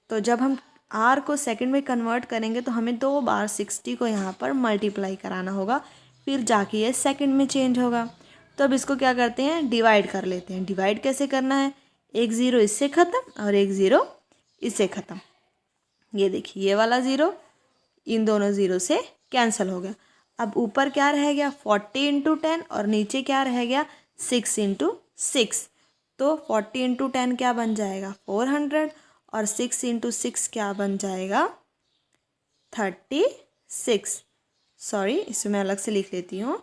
तो जब हम आर को सेकंड में कन्वर्ट करेंगे तो हमें 2 बार 60 को यहाँ पर मल्टीप्लाई कराना होगा, फिर जाके ये सेकंड में चेंज होगा। तो अब इसको क्या करते हैं, डिवाइड कर लेते हैं। डिवाइड कैसे करना है, एक ज़ीरो इससे ख़त्म और एक ज़ीरो इससे ख़त्म। ये देखिए ये वाला ज़ीरो इन दोनों ज़ीरो से कैंसिल हो गया। अब ऊपर क्या रह गया, 40 इंटू 10, और नीचे क्या रह गया, 6 इंटू 6। तो 40 इंटू 10 क्या बन जाएगा, 400, और 6 इंटू 6 क्या बन जाएगा, 36। सॉरी, इसे मैं अलग से लिख लेती हूँ।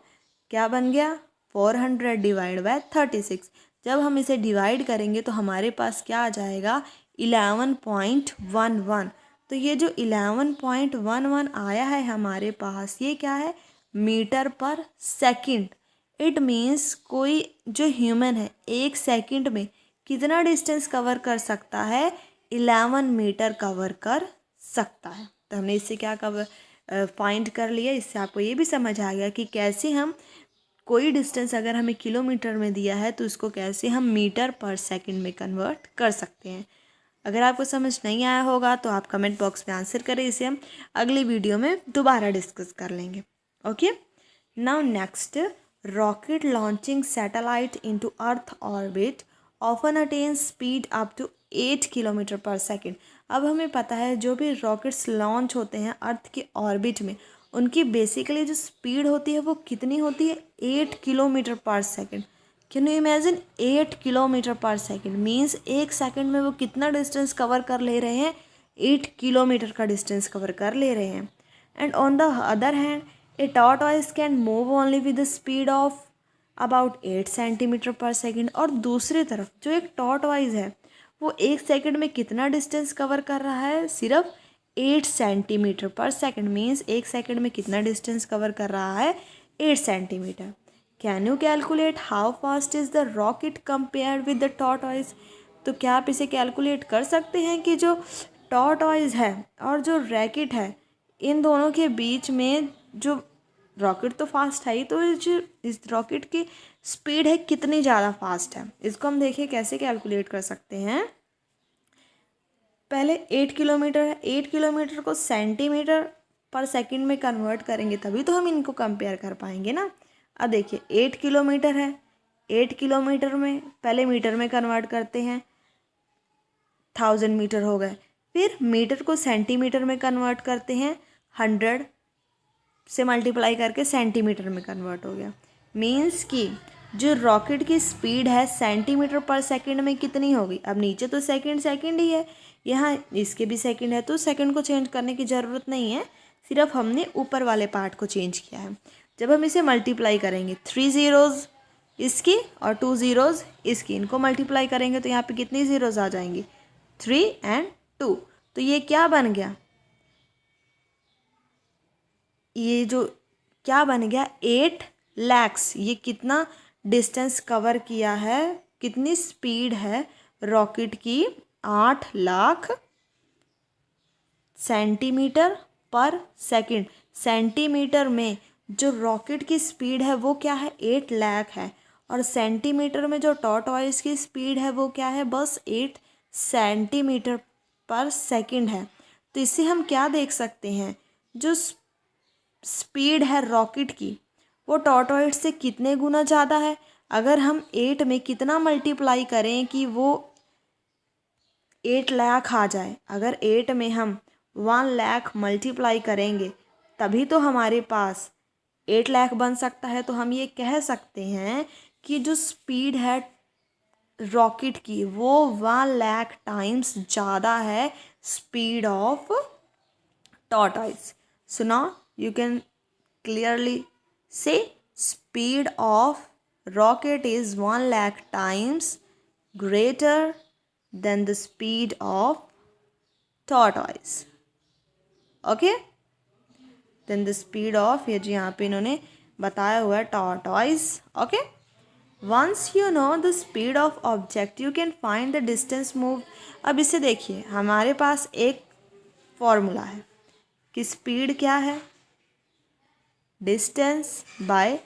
क्या बन गया, 400 डिवाइड बाय 36। जब हम इसे डिवाइड करेंगे तो हमारे पास क्या आ जाएगा, 11.11। तो ये जो 11.11 आया है हमारे पास, ये क्या है, मीटर पर सेकंड। इट मीन्स कोई जो ह्यूमन है एक सेकंड में कितना डिस्टेंस कवर कर सकता है? 11 मीटर कवर कर सकता है। तो हमने इससे क्या कवर फाइंड कर लिया। इससे आपको ये भी समझ आ गया कि कैसे हम कोई डिस्टेंस अगर हमें किलोमीटर में दिया है तो उसको कैसे हम मीटर पर सेकंड में कन्वर्ट कर सकते हैं। अगर आपको समझ नहीं आया होगा तो आप कमेंट बॉक्स में आंसर करें, इसे हम अगली वीडियो में दोबारा डिस्कस कर लेंगे। Okay, now next, rocket launching satellite into earth orbit often attain speed up to 8 kilometre per second. अब हमें पता है जो भी रॉकेट्स लॉन्च होते हैं अर्थ के ऑर्बिट में, उनकी बेसिकली जो स्पीड होती है वो कितनी होती है? 8 kilometre per second. Can you imagine 8 kilometre per second means एक सेकेंड में वो कितना डिस्टेंस कवर कर ले रहे हैं? 8 किलोमीटर का डिस्टेंस कवर कर ले रहे हैं। And on the other hand A tortoise can move only with the speed of about 8 centimetre पर सेकेंड। और दूसरी तरफ जो एक टॉर्टॉइस है वो एक सेकेंड में कितना डिस्टेंस कवर कर रहा है? सिर्फ 8 सेंटीमीटर पर सेकेंड मीन्स एक सेकेंड में कितना डिस्टेंस कवर कर रहा है? 8 centimetre. Can you calculate how fast is the rocket compared with the tortoise? तो क्या आप इसे कैलकुलेट कर सकते हैं कि जो टॉर्टॉइस है और जो रैकेट है इन दोनों के बीच में जो रॉकेट तो फास्ट है ही, तो जो इस रॉकेट की स्पीड है कितनी ज़्यादा फास्ट है? इसको हम देखिए कैसे कैलकुलेट कर सकते हैं। पहले 8 किलोमीटर है, 8 किलोमीटर को सेंटीमीटर पर सेकंड में कन्वर्ट करेंगे तभी तो हम इनको कंपेयर कर पाएंगे ना। अब देखिए 8 किलोमीटर है, 8 किलोमीटर में पहले मीटर में कन्वर्ट करते हैं, 1000 मीटर हो गए। फिर मीटर को सेंटीमीटर में कन्वर्ट करते हैं, 100 से मल्टीप्लाई करके सेंटीमीटर में कन्वर्ट हो गया। मीन्स कि जो रॉकेट की स्पीड है सेंटीमीटर पर सेकंड में कितनी होगी? अब नीचे तो सेकंड सेकंड ही है, यहाँ इसके भी सेकंड है, तो सेकंड को चेंज करने की ज़रूरत नहीं है, सिर्फ हमने ऊपर वाले पार्ट को चेंज किया है। जब हम इसे मल्टीप्लाई करेंगे 3 ज़ीरोज़ इसकी और 2 ज़ीरोज़ इसकी, इनको मल्टीप्लाई करेंगे तो यहाँ पे कितनी ज़ीरोज़ आ जाएंगी? 3 और 2। तो ये क्या बन गया? ये जो क्या बन गया? 8 लाख। ये कितना डिस्टेंस कवर किया है? कितनी स्पीड है रॉकेट की? 8 लाख सेंटीमीटर पर सेकंड। सेंटीमीटर में जो रॉकेट की स्पीड है वो क्या है? 8 लाख है। और सेंटीमीटर में जो टॉर्टॉइस की स्पीड है वो क्या है? बस 8 सेंटीमीटर पर सेकंड है। तो इससे हम क्या देख सकते हैं? जो स्पीड है रॉकेट की वो टॉर्टॉइस से कितने गुना ज़्यादा है? अगर हम 8 में कितना मल्टीप्लाई करें कि वो 8 लाख आ जाए, अगर 8 में हम 1 लाख मल्टीप्लाई करेंगे तभी तो हमारे पास 8 लाख बन सकता है। तो हम ये कह सकते हैं कि जो स्पीड है रॉकेट की वो 1 लाख टाइम्स ज़्यादा है speed of tortoise. So now you can clearly say speed of rocket is 1 lakh times greater than the speed of tortoise. Okay, then the speed of, ये जो यहाँ पे इन्होंने बताया हुआ है tortoise. Okay, once you know the speed of object you can find the distance moved. अब इसे देखिए, हमारे पास एक फॉर्मूला है कि स्पीड क्या है? Distance by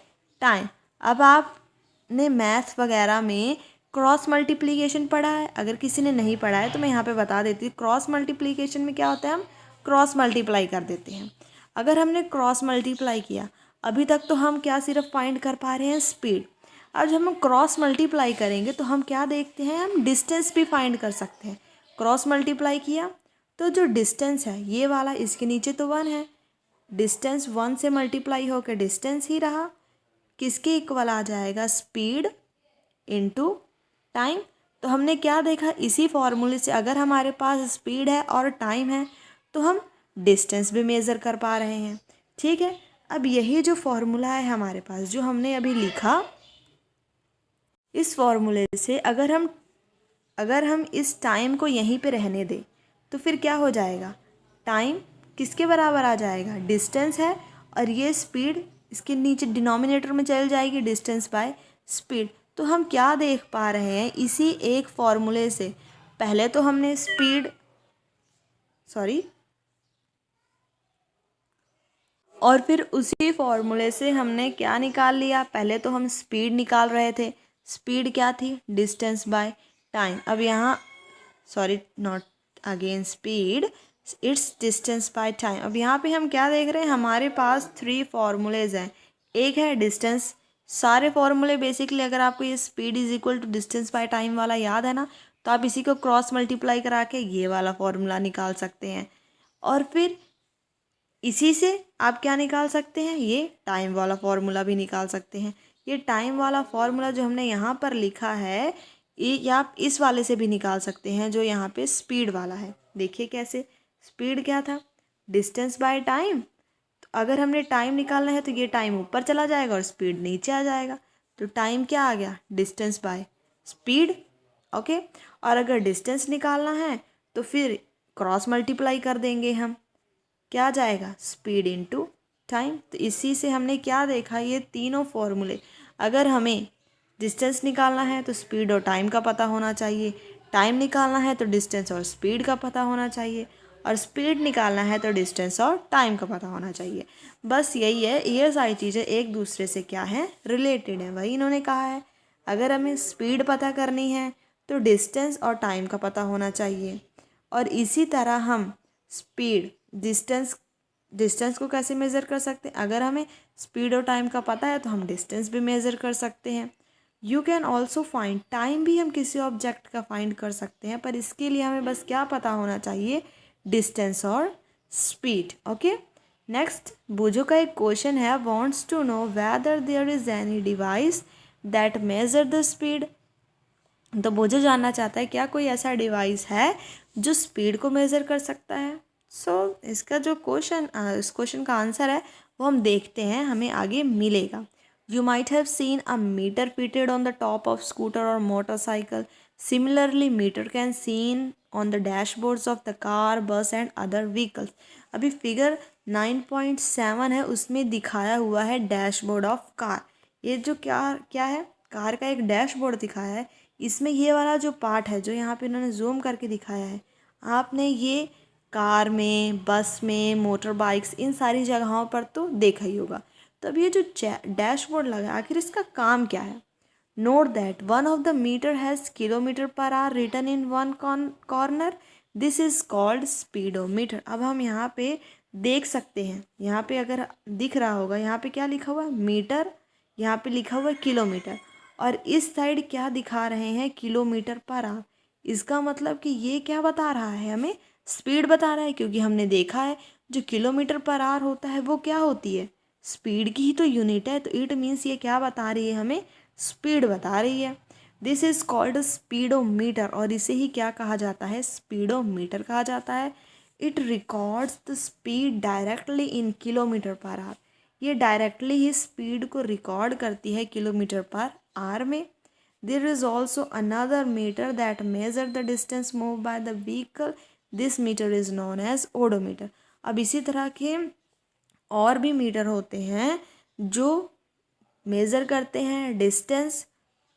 time. अब आपने मैथ वगैरह में क्रॉस मल्टीप्लिकेशन पढ़ा है? अगर किसी ने नहीं पढ़ा है तो मैं यहाँ पे बता देती हूँ। क्रॉस मल्टीप्लिकेशन में क्या होता है? हम क्रॉस मल्टीप्लाई कर देते हैं। अगर हमने क्रॉस मल्टीप्लाई किया, अभी तक तो हम क्या सिर्फ फाइंड कर पा रहे हैं स्पीड। अब जब हम क्रॉस मल्टीप्लाई करेंगे तो हम क्या देखते हैं? हम डिस्टेंस भी फाइंड कर सकते हैं। क्रॉस मल्टीप्लाई किया तो जो डिस्टेंस है ये वाला, इसके नीचे तो 1 है, डिस्टेंस 1 से मल्टीप्लाई होकर डिस्टेंस ही रहा, किसके इक्वल आ जाएगा? Speed into time. तो हमने क्या देखा? इसी फॉर्मूले से अगर हमारे पास स्पीड है और टाइम है तो हम डिस्टेंस भी मेज़र कर पा रहे हैं। ठीक है, अब यही जो फॉर्मूला है हमारे पास जो हमने अभी लिखा, इस फॉर्मूले से अगर हम इस टाइम को यहीं पे रहने दें तो फिर क्या हो जाएगा? टाइम किसके बराबर आ जाएगा? डिस्टेंस है और ये स्पीड इसके नीचे डिनोमिनेटर में चल जाएगी, डिस्टेंस बाय स्पीड। तो हम क्या देख पा रहे हैं इसी एक फॉर्मूले से, पहले तो हमने और फिर उसी फॉर्मूले से हमने क्या निकाल लिया, पहले तो हम स्पीड निकाल रहे थे, स्पीड क्या थी, डिस्टेंस बाय टाइम। अब यहाँ not again speed, it's distance by time. अब यहाँ पे हम क्या देख रहे हैं, हमारे पास 3 फॉर्मूलेज हैं। एक है डिस्टेंस, सारे फॉर्मूले बेसिकली अगर आपको ये speed is equal to distance by time वाला याद है ना, तो आप इसी को क्रॉस मल्टीप्लाई करा के ये वाला फॉर्मूला निकाल सकते हैं। और फिर इसी से आप क्या निकाल सकते हैं, ये टाइम वाला फॉर्मूला भी निकाल सकते हैं। ये टाइम वाला फॉर्मूला जो हमने यहाँ पर लिखा है, ये आप इस वाले से भी निकाल सकते हैं जो यहाँ पे स्पीड वाला है। देखिए कैसे, स्पीड क्या था, डिस्टेंस बाय टाइम। तो अगर हमने टाइम निकालना है तो ये टाइम ऊपर चला जाएगा और स्पीड नीचे आ जाएगा, तो टाइम क्या आ गया, डिस्टेंस बाय स्पीड। ओके, और अगर डिस्टेंस निकालना है तो फिर क्रॉस मल्टीप्लाई कर देंगे हम, क्या आ जाएगा, स्पीड इनटू टाइम। तो इसी से हमने क्या देखा, ये तीनों फॉर्मूले, अगर हमें डिस्टेंस निकालना है तो स्पीड और टाइम का पता होना चाहिए, टाइम निकालना है तो डिस्टेंस और स्पीड का पता होना चाहिए, और स्पीड निकालना है तो डिस्टेंस और टाइम का पता होना चाहिए। बस यही है, ये सारी चीज़ें एक दूसरे से क्या है, रिलेटेड है। वही इन्होंने कहा है, अगर हमें स्पीड पता करनी है तो डिस्टेंस और टाइम का पता होना चाहिए, और इसी तरह हम स्पीड डिस्टेंस को कैसे मेज़र कर सकते हैं, अगर हमें स्पीड और टाइम का पता है तो हम डिस्टेंस भी मेज़र कर सकते हैं। You can also find, time भी हम किसी ऑब्जेक्ट का फाइंड कर सकते हैं, पर इसके लिए हमें बस क्या पता होना चाहिए, डिस्टेंस और स्पीड। ओके, नेक्स्ट बुजो का एक क्वेश्चन है, wants to know whether there is any device that measure the speed. तो बुजो जानना चाहता है क्या कोई ऐसा डिवाइस है जो स्पीड को मेज़र कर सकता है। इसका जो इस क्वेश्चन का आंसर है वो हम देखते हैं, हमें आगे मिलेगा। You might have seen a meter fitted on the top of scooter और motorcycle. Similarly meter can seen on the dashboards of the car, bus and other vehicles. अभी फिगर 9.7 है, उसमें दिखाया हुआ है डैशबोर्ड ऑफ कार। ये जो क्या है, कार का एक डैशबोर्ड दिखाया है। इसमें ये वाला जो पार्ट है जो यहाँ पे इन्होंने जूम करके दिखाया है, आपने ये कार में, बस में, मोटर बाइक्स, इन सारी जगहों पर तो देखा ही होगा। तो अब ये जो डैशबोर्ड लगा, आखिर इसका काम क्या है। Note that one of the meter has kilometre per hour written in one corner, this is called speedometer. अब हम यहाँ पे देख सकते हैं, यहाँ पे अगर दिख रहा होगा, यहाँ पे क्या लिखा हुआ है, मीटर, यहाँ पे लिखा हुआ है किलोमीटर, और इस साइड क्या दिखा रहे हैं, किलोमीटर पर आवर। इसका मतलब कि ये क्या बता रहा है, हमें स्पीड बता रहा है, क्योंकि हमने देखा है जो किलोमीटर पर आवर होता है वो क्या होती है, स्पीड की ही तो यूनिट है। तो इट मीन्स ये क्या बता रही है, हमें स्पीड बता रही है। दिस इज़ कॉल्ड स्पीडोमीटर, और इसे ही क्या कहा जाता है, स्पीडोमीटर कहा जाता है। It records the speed directly in kilometre per hour. ये डायरेक्टली ही स्पीड को रिकॉर्ड करती है किलोमीटर पर आवर में। There is also another meter that measure the distance move by the vehicle, this meter is known as odometer. अब इसी तरह के और भी मीटर होते हैं जो मेज़र करते हैं डिस्टेंस,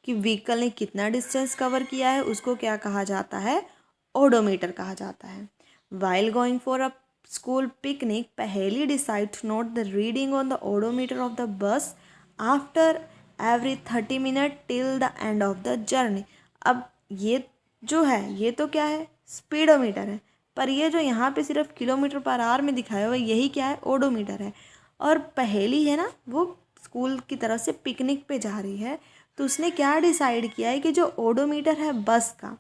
कि व्हीकल ने कितना डिस्टेंस कवर किया है, उसको क्या कहा जाता है, ओडोमीटर कहा जाता है। While going for a school picnic, Paheli decide to note the reading on the odometer of the bus after every 30 minute till the end of the journey. अब ये जो है, ये तो क्या है, स्पीडोमीटर है, पर ये जो यहाँ पे सिर्फ किलोमीटर पर आवर में दिखाया हुआ है, यही क्या है, ओडोमीटर है। और पहेली है ना, वो स्कूल की तरफ से पिकनिक पे जा रही है, तो उसने क्या डिसाइड किया है कि जो ओडोमीटर है बस का,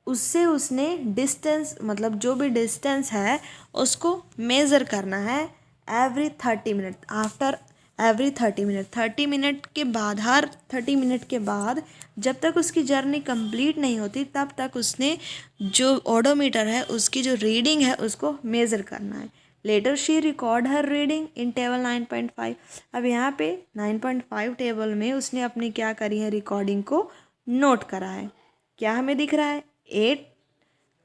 उससे उसने डिस्टेंस, मतलब जो भी डिस्टेंस है उसको मेज़र करना है every 30 minute, after every 30 minute, 30 minute के बाद, हर 30 मिनट के बाद, जब तक उसकी जर्नी कंप्लीट नहीं होती तब तक उसने जो ओडोमीटर है उसकी जो रीडिंग है उसको मेज़र करना है। Later she record her reading in table 9.5। अब यहाँ पे 9.5 टेबल में उसने अपनी क्या करी है, रिकॉर्डिंग को नोट करा है। क्या हमें दिख रहा है, 8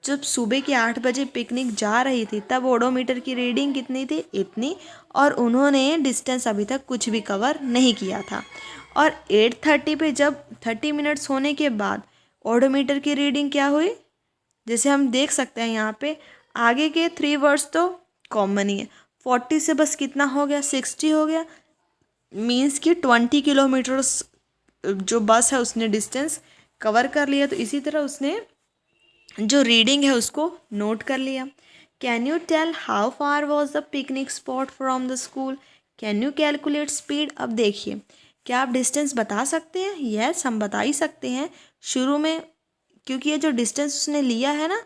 जब सुबह के 8 बजे पिकनिक जा रही थी तब ओडोमीटर की रीडिंग कितनी थी, इतनी, और उन्होंने डिस्टेंस अभी तक कुछ भी कवर नहीं किया था। और 8:30 पे जब 30 मिनट्स होने के बाद ओडोमीटर की रीडिंग क्या हुई, जैसे हम देख सकते हैं यहाँ पे आगे के 3 वर्ड्स तो कॉमन ही है। 40 से बस कितना हो गया, 60 हो गया, मीन्स कि 20 किलोमीटर्स जो बस है उसने डिस्टेंस कवर कर लिया। तो इसी तरह उसने जो रीडिंग है उसको नोट कर लिया। Can you tell how far was the picnic spot from the school, can you calculate speed. अब देखिए, क्या आप डिस्टेंस बता सकते हैं? यस, हम बता ही सकते हैं शुरू में, क्योंकि ये जो डिस्टेंस उसने लिया है ना,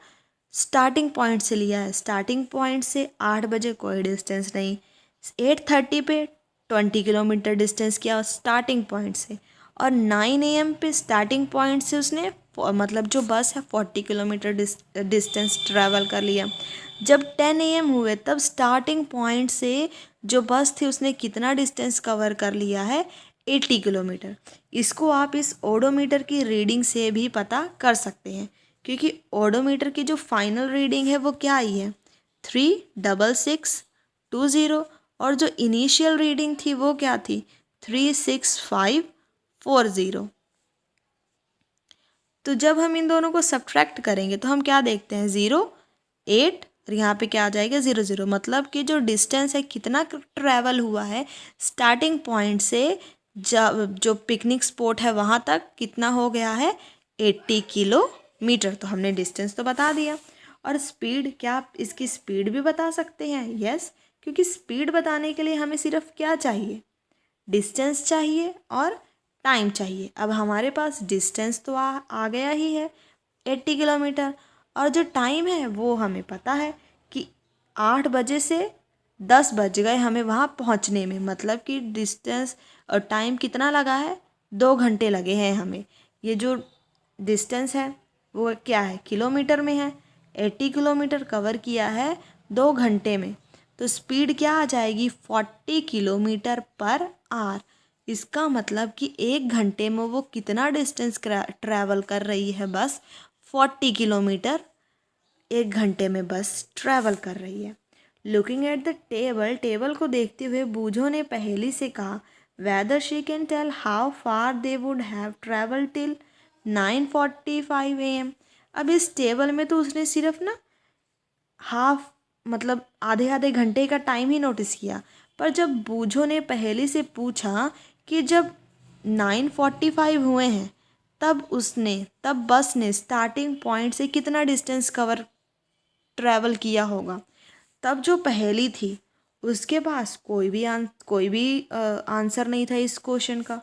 स्टार्टिंग पॉइंट से लिया है। स्टार्टिंग पॉइंट से 8 बजे कोई डिस्टेंस नहीं, 8:30 पे 20 किलोमीटर डिस्टेंस किया स्टार्टिंग पॉइंट से, और 9 AM पे स्टार्टिंग पॉइंट से उसने मतलब जो बस है 40 किलोमीटर डिस्टेंस ट्रैवल कर लिया। जब 10 AM हुए तब स्टार्टिंग पॉइंट से जो बस थी उसने कितना डिस्टेंस कवर कर लिया है, 80 किलोमीटर। इसको आप इस ओडोमीटर की रीडिंग से भी पता कर सकते हैं, क्योंकि ओडोमीटर की जो फाइनल रीडिंग है वो क्या आई है, 36620, और जो इनिशियल रीडिंग थी वो क्या थी, 36540। तो जब हम इन दोनों को सब्ट्रैक्ट करेंगे तो हम क्या देखते हैं, 0, 8, और यहाँ पे क्या आ जाएगा, 0, 0। मतलब कि जो डिस्टेंस है कितना ट्रैवल हुआ है स्टार्टिंग पॉइंट से जो पिकनिक स्पॉट है वहाँ तक, कितना हो गया है, 80 किलोमीटर। तो हमने डिस्टेंस तो बता दिया। और स्पीड, क्या आप इसकी स्पीड भी बता सकते हैं? यस, क्योंकि स्पीड बताने के लिए हमें सिर्फ क्या चाहिए, डिस्टेंस चाहिए और टाइम चाहिए। अब हमारे पास डिस्टेंस तो आ गया ही है 80 किलोमीटर, और जो टाइम है वो हमें पता है कि 8 बजे से 10 बज गए हमें वहाँ पहुँचने में, मतलब कि डिस्टेंस और टाइम कितना लगा है, 2 घंटे लगे हैं हमें। ये जो डिस्टेंस है वो क्या है, किलोमीटर में है, 80 किलोमीटर कवर किया है 2 घंटे में। तो स्पीड क्या आ जाएगी, 40 किलोमीटर पर आवर। इसका मतलब कि 1 घंटे में वो कितना डिस्टेंस ट्रैवल कर रही है, बस 40 किलोमीटर 1 घंटे में बस ट्रैवल कर रही है। Looking at the table, table को देखते हुए बूझो ने पहेली से कहा, whether she can tell how far they would have travel till 9:45 AM। अब इस टेबल में तो उसने सिर्फ ना हाफ, मतलब आधे आधे घंटे का टाइम ही नोटिस किया, पर जब बूझो ने पहेली से पूछा कि जब 9:45 हुए हैं तब बस ने स्टार्टिंग पॉइंट से कितना डिस्टेंस ट्रैवल किया होगा, तब जो पहेली थी उसके पास कोई भी आंसर नहीं था इस क्वेश्चन का।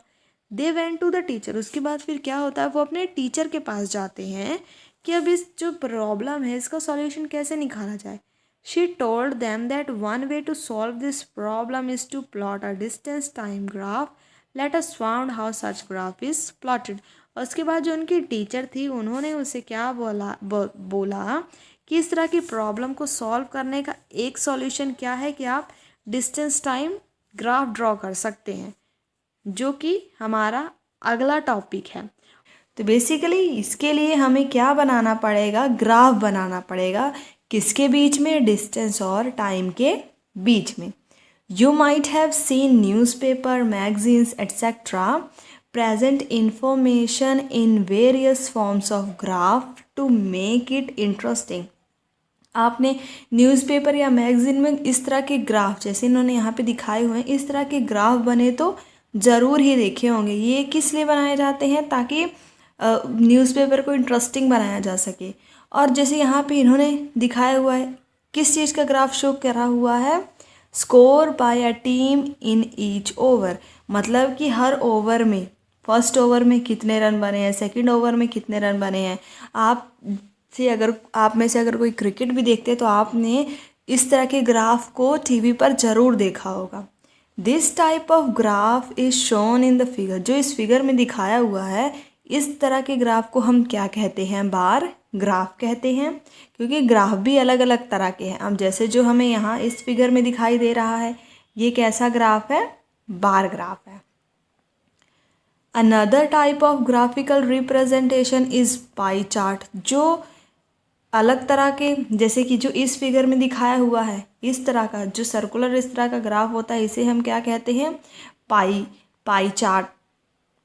They went to the teacher, उसके बाद फिर क्या होता है, वो अपने टीचर के पास जाते हैं कि अब इस जो प्रॉब्लम है इसका सॉल्यूशन कैसे निकाला जाए। She told them that one way to solve this problem is to plot a distance time graph, let us found how such graph is plotted. और उसके बाद जो उनकी टीचर थी उन्होंने उसे क्या बोला कि इस तरह की प्रॉब्लम को सॉल्व करने का एक सॉल्यूशन क्या है कि आप डिस्टेंस टाइम ग्राफ ड्रॉ कर सकते हैं, जो कि हमारा अगला टॉपिक है। तो बेसिकली इसके लिए हमें क्या बनाना पड़ेगा, ग्राफ बनाना पड़ेगा, किसके बीच में, डिस्टेंस और टाइम के बीच में। You might have scene newspaper, magazines etcetera present information in various forms of graph to make it interesting। आपने न्यूज़पेपर या मैगज़ीन में इस तरह के ग्राफ, जैसे इन्होंने यहाँ पे दिखाए हुए हैं, इस तरह के ग्राफ बने तो ज़रूर ही देखे होंगे। ये किस लिए बनाए जाते हैं, ताकि न्यूज़पेपर को इंटरेस्टिंग बनाया जा सके। और जैसे यहाँ पे इन्होंने दिखाया हुआ है, किस चीज़ का ग्राफ शो करा हुआ है, score bye a team in each over, मतलब कि हर ओवर में, फर्स्ट ओवर में कितने रन बने हैं, सेकंड ओवर में कितने रन बने हैं। आप में से अगर कोई क्रिकेट भी देखते हैं तो आपने इस तरह के ग्राफ को टीवी पर ज़रूर देखा होगा। This type of graph is shown in the figure, जो इस फिगर में दिखाया हुआ है इस तरह के ग्राफ को हम क्या कहते हैं, बार ग्राफ कहते हैं, क्योंकि ग्राफ भी अलग अलग तरह के हैं। अब जैसे जो हमें यहाँ इस फिगर में दिखाई दे रहा है, ये कैसा ग्राफ है, बार ग्राफ है। Another type of graphical representation is pie chart, जो अलग तरह के, जैसे कि जो इस फिगर में दिखाया हुआ है, इस तरह का जो सर्कुलर इस तरह का ग्राफ होता है, इसे हम क्या कहते हैं, पाई चार्ट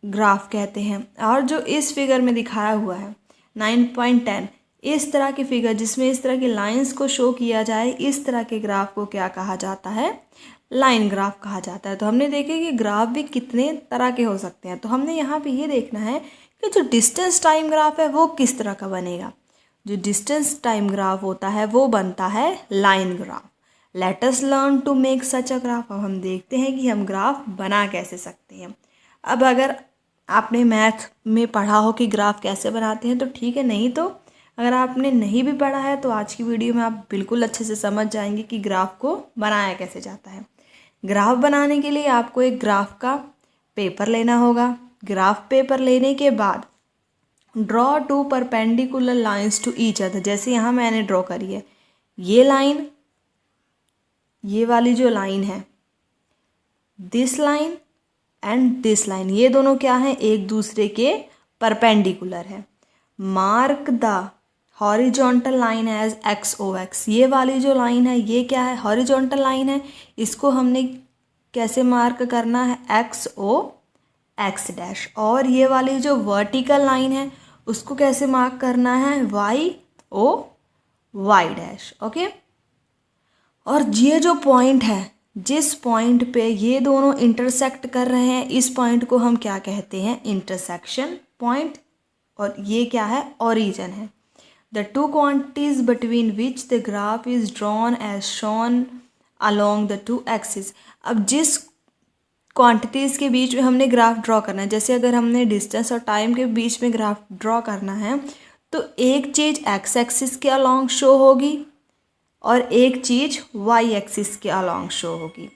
ग्राफ कहते हैं। और जो इस फिगर में दिखाया हुआ है 9.10, इस तरह की फिगर जिसमें इस तरह की लाइंस को शो किया जाए, इस तरह के ग्राफ को क्या कहा जाता है, लाइन ग्राफ कहा जाता है। तो हमने देखे कि ग्राफ भी कितने तरह के हो सकते हैं। तो हमने यहाँ पे ये देखना है कि जो डिस्टेंस टाइम ग्राफ है वो किस तरह का बनेगा। जो डिस्टेंस टाइम ग्राफ होता है वो बनता है line graph. Let us learn to make such a graph. अब हम देखते हैं कि हम ग्राफ बना कैसे सकते हैं। अब अगर आपने मैथ में पढ़ा हो कि ग्राफ कैसे बनाते हैं तो ठीक है, नहीं तो अगर आपने नहीं भी पढ़ा है तो आज की वीडियो में आप बिल्कुल अच्छे से समझ जाएंगे कि ग्राफ को बनाया कैसे जाता है। ग्राफ बनाने के लिए आपको एक ग्राफ का पेपर लेना होगा। ग्राफ पेपर लेने के बाद draw two perpendicular lines to each other. जैसे यहाँ मैंने ड्रॉ करी है ये लाइन, ये वाली जो लाइन है, this line and this line, ये दोनों क्या हैं, एक दूसरे के परपेंडिकुलर है। Mark the horizontal line as XOX। ये वाली जो लाइन है ये क्या है, हॉरिजॉन्टल लाइन है। इसको हमने कैसे मार्क करना है, XOX डैश। और ये वाली जो वर्टिकल लाइन है उसको कैसे मार्क करना है, YOY डैश। ओके। और ये जो पॉइंट है, जिस पॉइंट पे ये दोनों इंटरसेक्ट कर रहे हैं, इस पॉइंट को हम क्या कहते हैं, इंटरसेक्शन पॉइंट। और ये क्या है, ओरिजिन है। The two quantities between which the graph is drawn as shown along the two axis. अब जिस क्वांटिटीज़ के बीच में हमने ग्राफ ड्रॉ करना है, जैसे अगर हमने डिस्टेंस और टाइम के बीच में ग्राफ ड्रॉ करना है तो एक चीज़ एक्स एक्सिस के अलोंग शो होगी और एक चीज़ वाई एक्सिस के अलोंग शो होगी।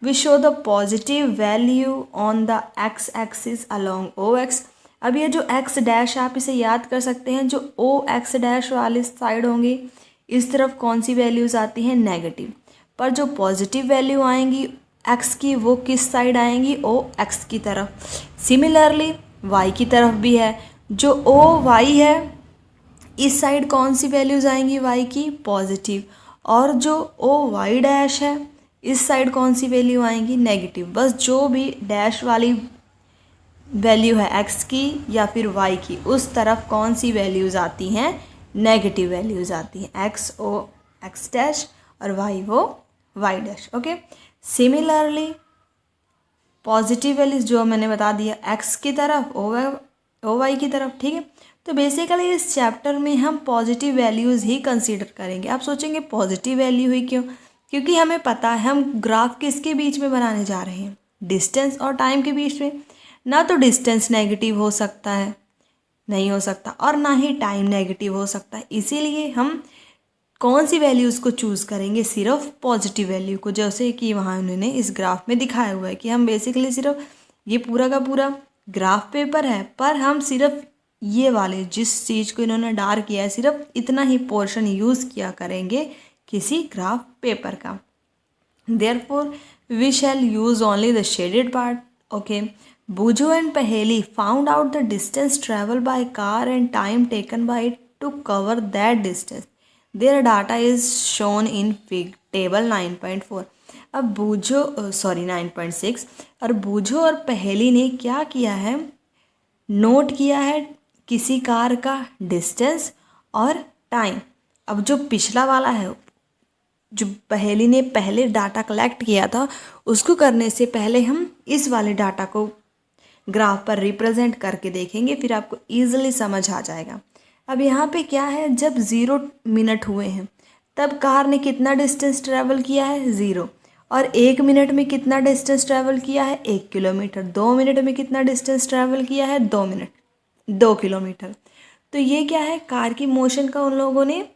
We show the positive value on the X axis along OX। अब ये जो एक्स डैश आप इसे याद कर सकते हैं, जो OX डैश वाली साइड होंगी इस तरफ कौन सी वैल्यूज़ आती हैं, नेगेटिव। पर जो पॉजिटिव वैल्यू आएंगी एक्स की वो किस साइड आएंगी, OX की तरफ। सिमिलरली वाई की तरफ भी है, जो OY है इस साइड कौन सी वैल्यूज़ आएंगी, वाई की, पॉजिटिव। और जो OY डैश है इस साइड कौन सी वैल्यू आएंगी, नेगेटिव। बस जो भी डैश वाली वैल्यू है एक्स की या फिर वाई की, उस तरफ कौन सी वैल्यूज़ आती हैं, नेगेटिव वैल्यूज़ आती हैं, XOX डैश और YOY dash. Okay. Similarly positive values जो मैंने बता दिया एक्स की तरफ, OY की तरफ। ठीक है। तो बेसिकली इस चैप्टर में हम पॉजिटिव वैल्यूज़ ही कंसीडर करेंगे। आप सोचेंगे पॉजिटिव वैल्यू ही क्यों, क्योंकि हमें पता है हम ग्राफ किसके बीच में बनाने जा रहे हैं, डिस्टेंस और टाइम के बीच में। ना तो डिस्टेंस नेगेटिव हो सकता है, नहीं हो सकता, और ना ही टाइम नेगेटिव हो सकता है। इसीलिए हम कौन सी वैल्यूज़ को चूज़ करेंगे, सिर्फ पॉजिटिव वैल्यू को। जैसे कि वहाँ उन्होंने इस ग्राफ में दिखाया हुआ है कि हम बेसिकली सिर्फ ये पूरा का पूरा ग्राफ पेपर है, पर हम सिर्फ ये वाले जिस चीज़ को इन्होंने डार्क किया है सिर्फ इतना ही पोर्शन यूज़ किया करेंगे किसी ग्राफ पेपर का। Therefore we shall use only the shaded part. Okay. Bujo and Paheli found out the distance traveled by car and time taken by it to cover that distance. Their data is shown in table 9.4. अब बूझो 9.6 और बूझो और पहेली ने क्या किया है, नोट किया है किसी कार का डिस्टेंस और टाइम। अब जो पिछला वाला है, जो पहेली ने पहले डाटा कलेक्ट किया था, उसको करने से पहले हम इस वाले डाटा को ग्राफ पर रिप्रेजेंट करके देखेंगे, फिर आपको ईजिली समझ आ जाएगा। अब यहाँ पे क्या है, जब 0 मिनट हुए हैं तब कार ने कितना डिस्टेंस ट्रैवल किया है, 0। और 1 मिनट में कितना डिस्टेंस ट्रैवल किया है, 1 किलोमीटर। 2 मिनट में कितना डिस्टेंस ट्रैवल किया है, 2 किलोमीटर। तो ये क्या है, कार की मोशन का उन लोगों ने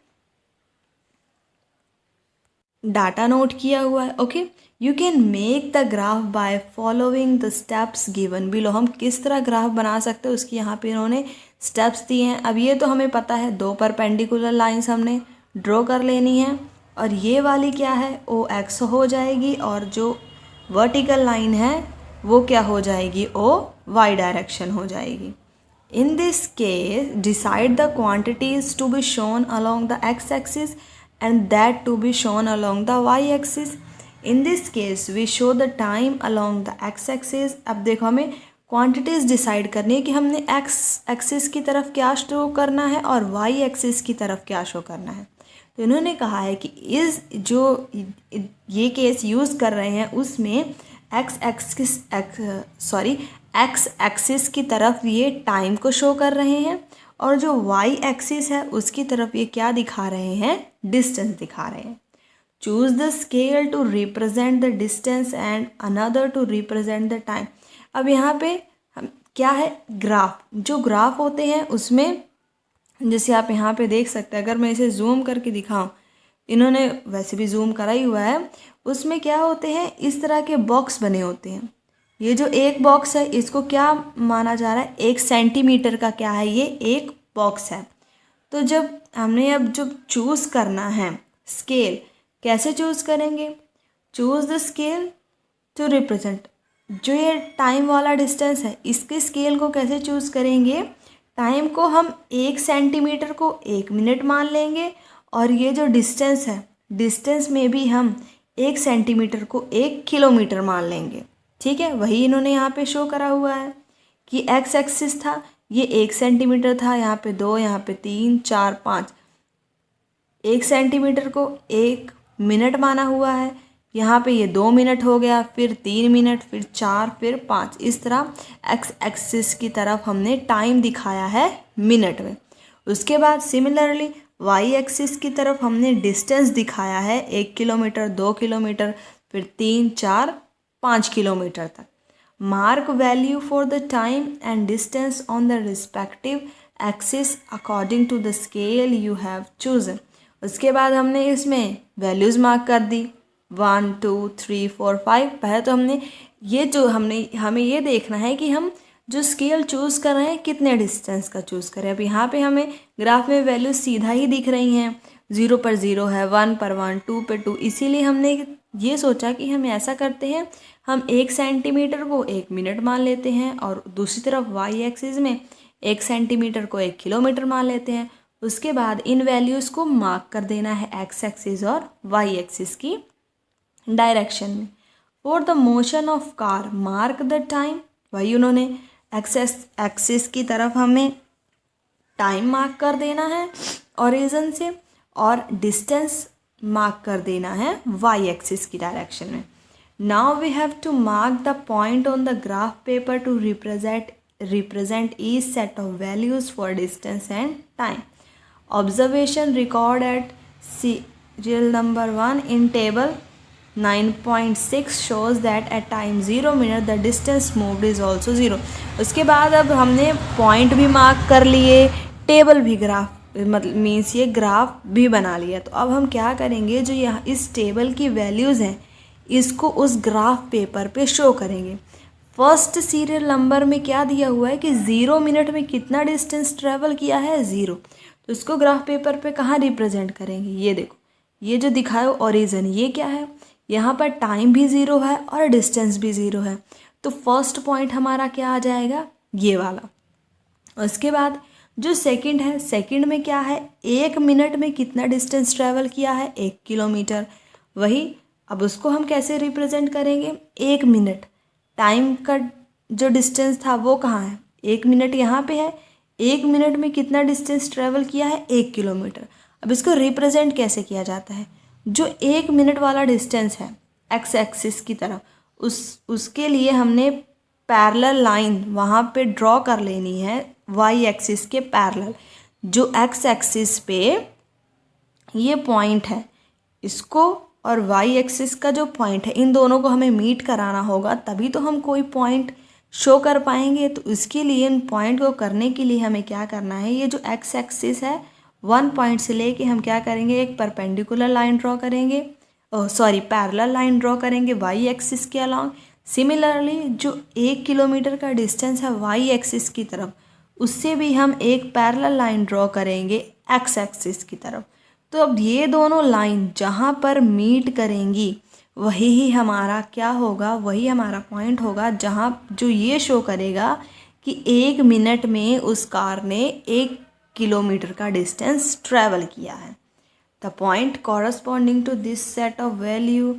डाटा नोट किया हुआ है। Okay. You can make the graph by following the steps given below. हम किस तरह ग्राफ बना सकते हैं उसकी यहाँ पे इन्होंने स्टेप्स दिए हैं। अब ये तो हमें पता है, 2 परपेंडिकुलर लाइंस हमने ड्रॉ कर लेनी है और ये वाली क्या है, OX हो जाएगी, और जो वर्टिकल लाइन है वो क्या हो जाएगी, OY डायरेक्शन हो जाएगी। In this case, decide the quantities to be shown along the x-axis and that to be shown along the y-axis. In this case, we show the time along the x-axis. अब देखो हमें quantities decide करनी है कि हमने x axis की तरफ क्या शो करना है और y एक्सिस की तरफ क्या शो करना है। तो इन्होंने कहा है कि इस जो ये केस यूज़ कर रहे हैं उसमें एक्स एक्सिस की तरफ ये टाइम को शो कर रहे हैं और जो वाई एक्सिस है उसकी तरफ ये क्या दिखा रहे हैं, डिस्टेंस दिखा रहे हैं। Choose the scale to represent the distance and another to represent the time. अब यहाँ पे हम क्या है, ग्राफ, जो ग्राफ होते हैं उसमें जैसे आप यहाँ पे देख सकते हैं, अगर मैं इसे जूम करके दिखाऊं, इन्होंने वैसे भी जूम करा ही हुआ है, उसमें क्या होते हैं, इस तरह के बॉक्स बने होते हैं। ये जो एक बॉक्स है इसको क्या माना जा रहा है, 1 सेंटीमीटर का क्या है, ये एक बॉक्स है। तो जब हमने अब जो चूज़ करना है स्केल, कैसे चूज़ करेंगे, choose the scale to represent, जो ये टाइम वाला डिस्टेंस है इसके स्केल को कैसे चूज़ करेंगे, टाइम को हम 1 सेंटीमीटर को 1 मिनट मान लेंगे और ये जो डिस्टेंस है, डिस्टेंस में भी हम 1 सेंटीमीटर को 1 किलोमीटर मान लेंगे। ठीक है, वही इन्होंने यहाँ पे शो करा हुआ है कि एक्स एक्सिस था, ये 1 सेंटीमीटर था, यहाँ पे 2, यहाँ पे 3, 4, 5, 1 सेंटीमीटर को 1 मिनट माना हुआ है, यहाँ पे ये 2 मिनट हो गया, फिर 3 मिनट, फिर 4, फिर 5, इस तरह एक्स एक्सिस की तरफ हमने टाइम दिखाया है मिनट में। उसके बाद सिमिलरली वाई एक्सिस की तरफ हमने डिस्टेंस दिखाया है 1 किलोमीटर, 2 किलोमीटर, फिर 3, 4, 5 किलोमीटर तक। Mark value for the time and distance on the respective axis according to the scale you have chosen. उसके बाद हमने इसमें वैल्यूज़ मार्क कर दी 1, 2, 3, 4, 5। पहले तो हमें ये देखना है कि हम जो स्केल चूज़ कर रहे हैं कितने डिस्टेंस का चूज़ करें। अब यहाँ पे हमें ग्राफ में वैल्यू सीधा ही दिख रही हैं, 0 पर 0 है, 1 पर 1, 2 पर 2, इसीलिए हमने ये सोचा कि हम ऐसा करते हैं, हम 1 सेंटीमीटर को 1 मिनट मान लेते हैं और दूसरी तरफ वाई एक्सिस में 1 सेंटीमीटर को 1 किलोमीटर मान लेते हैं। उसके बाद इन वैल्यूज़ को मार्क कर देना है एक्स एक्सिस और वाई एक्सिस की डायरेक्शन में। For the motion of car mark the time, वही उन्होंने एक्सिस की तरफ हमें टाइम मार्क कर देना है ओरिजिन से और डिस्टेंस मार्क कर देना है वाई एक्सिस की डायरेक्शन में। Now we have to mark the point on the graph paper to represent each set of values for distance and time. Observation record at serial number 1 in table 9.6 shows that at time 0 minute the distance moved is also 0। उसके बाद अब हमने point भी mark कर लिए, table भी graph मतलब means ये ग्राफ भी बना लिया। तो अब हम क्या करेंगे, जो यहाँ इस टेबल की वैल्यूज़ हैं इसको उस ग्राफ पेपर पे शो करेंगे। फर्स्ट सीरियल नंबर में क्या दिया हुआ है कि 0 मिनट में कितना डिस्टेंस ट्रेवल किया है, 0। तो इसको ग्राफ पेपर पे कहाँ रिप्रेजेंट करेंगे, ये देखो, ये जो दिखाया ओरिजिन, ये क्या है, यहाँ पर टाइम भी 0 है और डिस्टेंस भी 0 है। तो फर्स्ट पॉइंट हमारा क्या आ जाएगा, ये वाला। उसके बाद जो सेकंड है, सेकंड में क्या है, 1 मिनट में कितना डिस्टेंस ट्रैवल किया है, 1 किलोमीटर। वही अब उसको हम कैसे रिप्रेजेंट करेंगे, 1 मिनट टाइम का जो डिस्टेंस था वो कहाँ है, 1 मिनट यहाँ पे है, 1 मिनट में कितना डिस्टेंस ट्रैवल किया है, 1 किलोमीटर। अब इसको रिप्रेजेंट कैसे किया जाता है, जो 1 मिनट वाला डिस्टेंस है एक्स एक्सिस की तरफ, उसके लिए हमने पैरेलल लाइन वहाँ पे ड्रॉ कर लेनी है वाई एक्सिस के पैरेलल। जो एक्स एक्सिस पे ये पॉइंट है, इसको और वाई एक्सिस का जो पॉइंट है, इन दोनों को हमें मीट कराना होगा, तभी तो हम कोई पॉइंट शो कर पाएंगे। तो इसके लिए इन पॉइंट को करने के लिए हमें क्या करना है, ये जो एक्स एक्सिस है 1 पॉइंट से लेके हम क्या करेंगे, एक परपेंडिकुलर लाइन ड्रॉ करेंगे, पैरेलल लाइन ड्रॉ करेंगे वाई एक्सिस के अलॉन्ग। सिमिलरली जो 1 किलोमीटर का डिस्टेंस है वाई एक्सिस की तरफ, उससे भी हम एक पैरेलल लाइन ड्रॉ करेंगे एक्स एक्सिस की तरफ। तो अब ये दोनों लाइन जहाँ पर मीट करेंगी वही ही हमारा क्या होगा, वही हमारा पॉइंट होगा, जहाँ जो ये शो करेगा कि 1 मिनट में उस कार ने 1 किलोमीटर का डिस्टेंस ट्रैवल किया है। The point corresponding to this set of value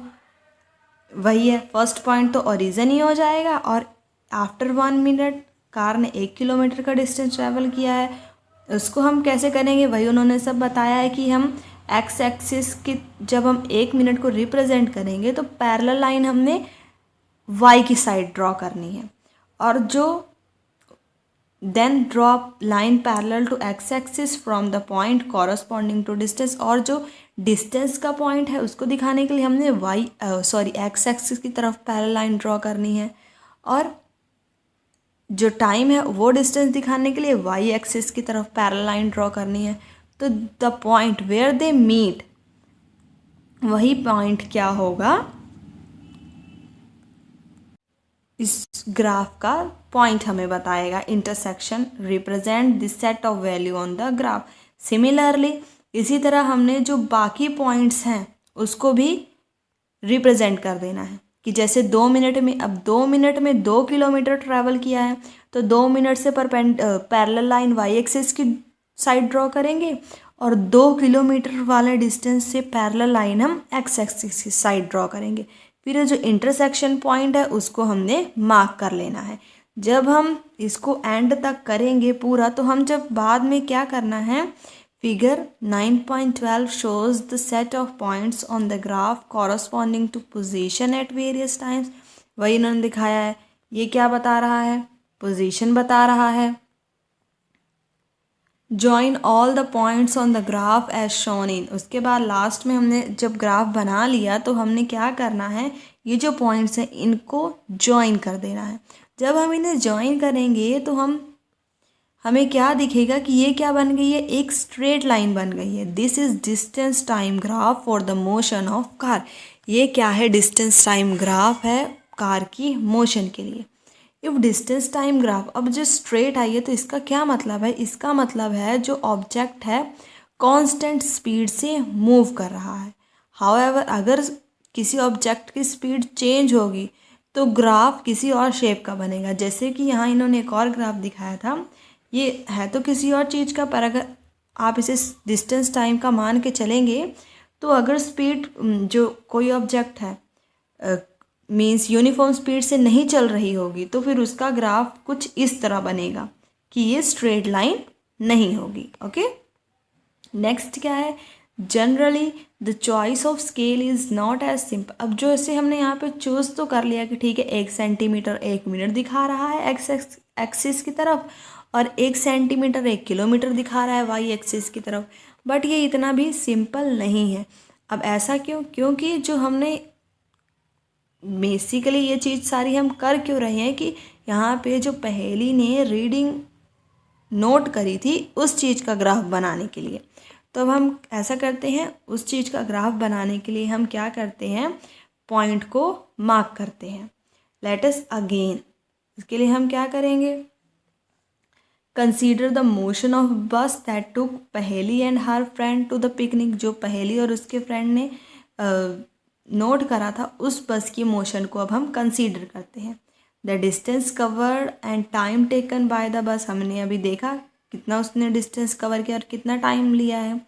वही है, फर्स्ट पॉइंट तो ओरिजिन ही हो जाएगा, और आफ्टर 1 मिनट कार ने 1 किलोमीटर का डिस्टेंस ट्रैवल किया है। उसको हम कैसे करेंगे वही उन्होंने सब बताया है कि हम एक्स एक्सिस की जब हम 1 मिनट को रिप्रेजेंट करेंगे तो पैरेलल लाइन हमने वाई की साइड ड्रॉ करनी है, और जो then draw line parallel to X axis from the point corresponding to distance, और जो डिस्टेंस का पॉइंट है उसको दिखाने के लिए हमने एक्स एक्सिस की तरफ पैरेलल लाइन ड्रॉ करनी है, और जो टाइम है वो डिस्टेंस दिखाने के लिए वाई एक्सिस की तरफ पैरेलल लाइन ड्रॉ करनी है। तो the point where they meet, वही पॉइंट क्या होगा, इस ग्राफ का पॉइंट हमें बताएगा। Intersection represent this set of value on the graph. Similarly इसी तरह हमने जो बाकी पॉइंट्स हैं उसको भी रिप्रेजेंट कर देना है कि जैसे 2 मिनट में, अब 2 मिनट में 2 किलोमीटर ट्रैवल किया है तो 2 मिनट से पैरेलल लाइन वाई एक्सिस की साइड ड्रॉ करेंगे, और 2 किलोमीटर वाले डिस्टेंस से पैरेलल लाइन हम एक्स एक्सिस की साइड ड्रॉ करेंगे। फिर जो इंटरसेक्शन पॉइंट है उसको हमने मार्क कर लेना है। जब हम इसको एंड तक करेंगे पूरा, तो हम जब बाद में क्या करना है, figure 9.12 shows the set of points on the graph corresponding to position at various times। वही इन्होंने दिखाया है। ये क्या बता रहा है, पोजीशन बता रहा है। Join all the points on the graph as shown in. उसके बाद लास्ट में हमने जब ग्राफ बना लिया तो हमने क्या करना है, ये जो पॉइंट्स हैं इनको जॉइन कर देना है। जब हम इन्हें जॉइन करेंगे तो हमें क्या दिखेगा कि ये क्या बन गई है, एक स्ट्रेट लाइन बन गई है। This is distance time graph for the motion of car. ये क्या है, डिस्टेंस टाइम ग्राफ है कार की मोशन के लिए। इफ डिस्टेंस टाइम ग्राफ, अब जो स्ट्रेट आई है तो इसका क्या मतलब है, इसका मतलब है जो ऑब्जेक्ट है कांस्टेंट स्पीड से मूव कर रहा है। हाउएवर अगर किसी ऑब्जेक्ट की स्पीड चेंज होगी तो ग्राफ किसी और शेप का बनेगा। जैसे कि यहाँ इन्होंने एक और ग्राफ दिखाया था, ये है तो किसी और चीज़ का, पर अगर आप इसे डिस्टेंस टाइम का मान के चलेंगे तो अगर स्पीड जो कोई ऑब्जेक्ट है मीन्स यूनिफॉर्म स्पीड से नहीं चल रही होगी तो फिर उसका ग्राफ कुछ इस तरह बनेगा कि ये स्ट्रेट लाइन नहीं होगी। ओके, नेक्स्ट क्या है, generally the choice of scale is not as simple. अब जो ऐसे हमने यहाँ पे चूज़ तो कर लिया कि ठीक है 1 सेंटीमीटर 1 मिनट दिखा रहा है एक्स एक्सिस की तरफ, और 1 सेंटीमीटर 1 किलोमीटर दिखा रहा है वाई एक्सिस की तरफ, बट ये इतना भी सिंपल नहीं है। अब ऐसा क्यों, क्योंकि जो हमने बेसिकली ये चीज़ सारी हम कर क्यों रहे हैं कि यहाँ पे जो पहेली ने रीडिंग नोट करी थी उस चीज़ का ग्राफ बनाने के लिए। तो अब हम ऐसा करते हैं, उस चीज़ का ग्राफ बनाने के लिए हम क्या करते हैं, पॉइंट को मार्क करते हैं। लेट अस अगेन, इसके लिए हम क्या करेंगे, consider the motion of bus that took Paheli and her friend to the picnic. जो पहेली और उसके फ्रेंड ने नोट करा था उस बस की मोशन को अब हम कंसीडर करते हैं। The distance covered and time taken by the bus, हमने अभी देखा कितना उसने डिस्टेंस कवर किया और कितना टाइम लिया है।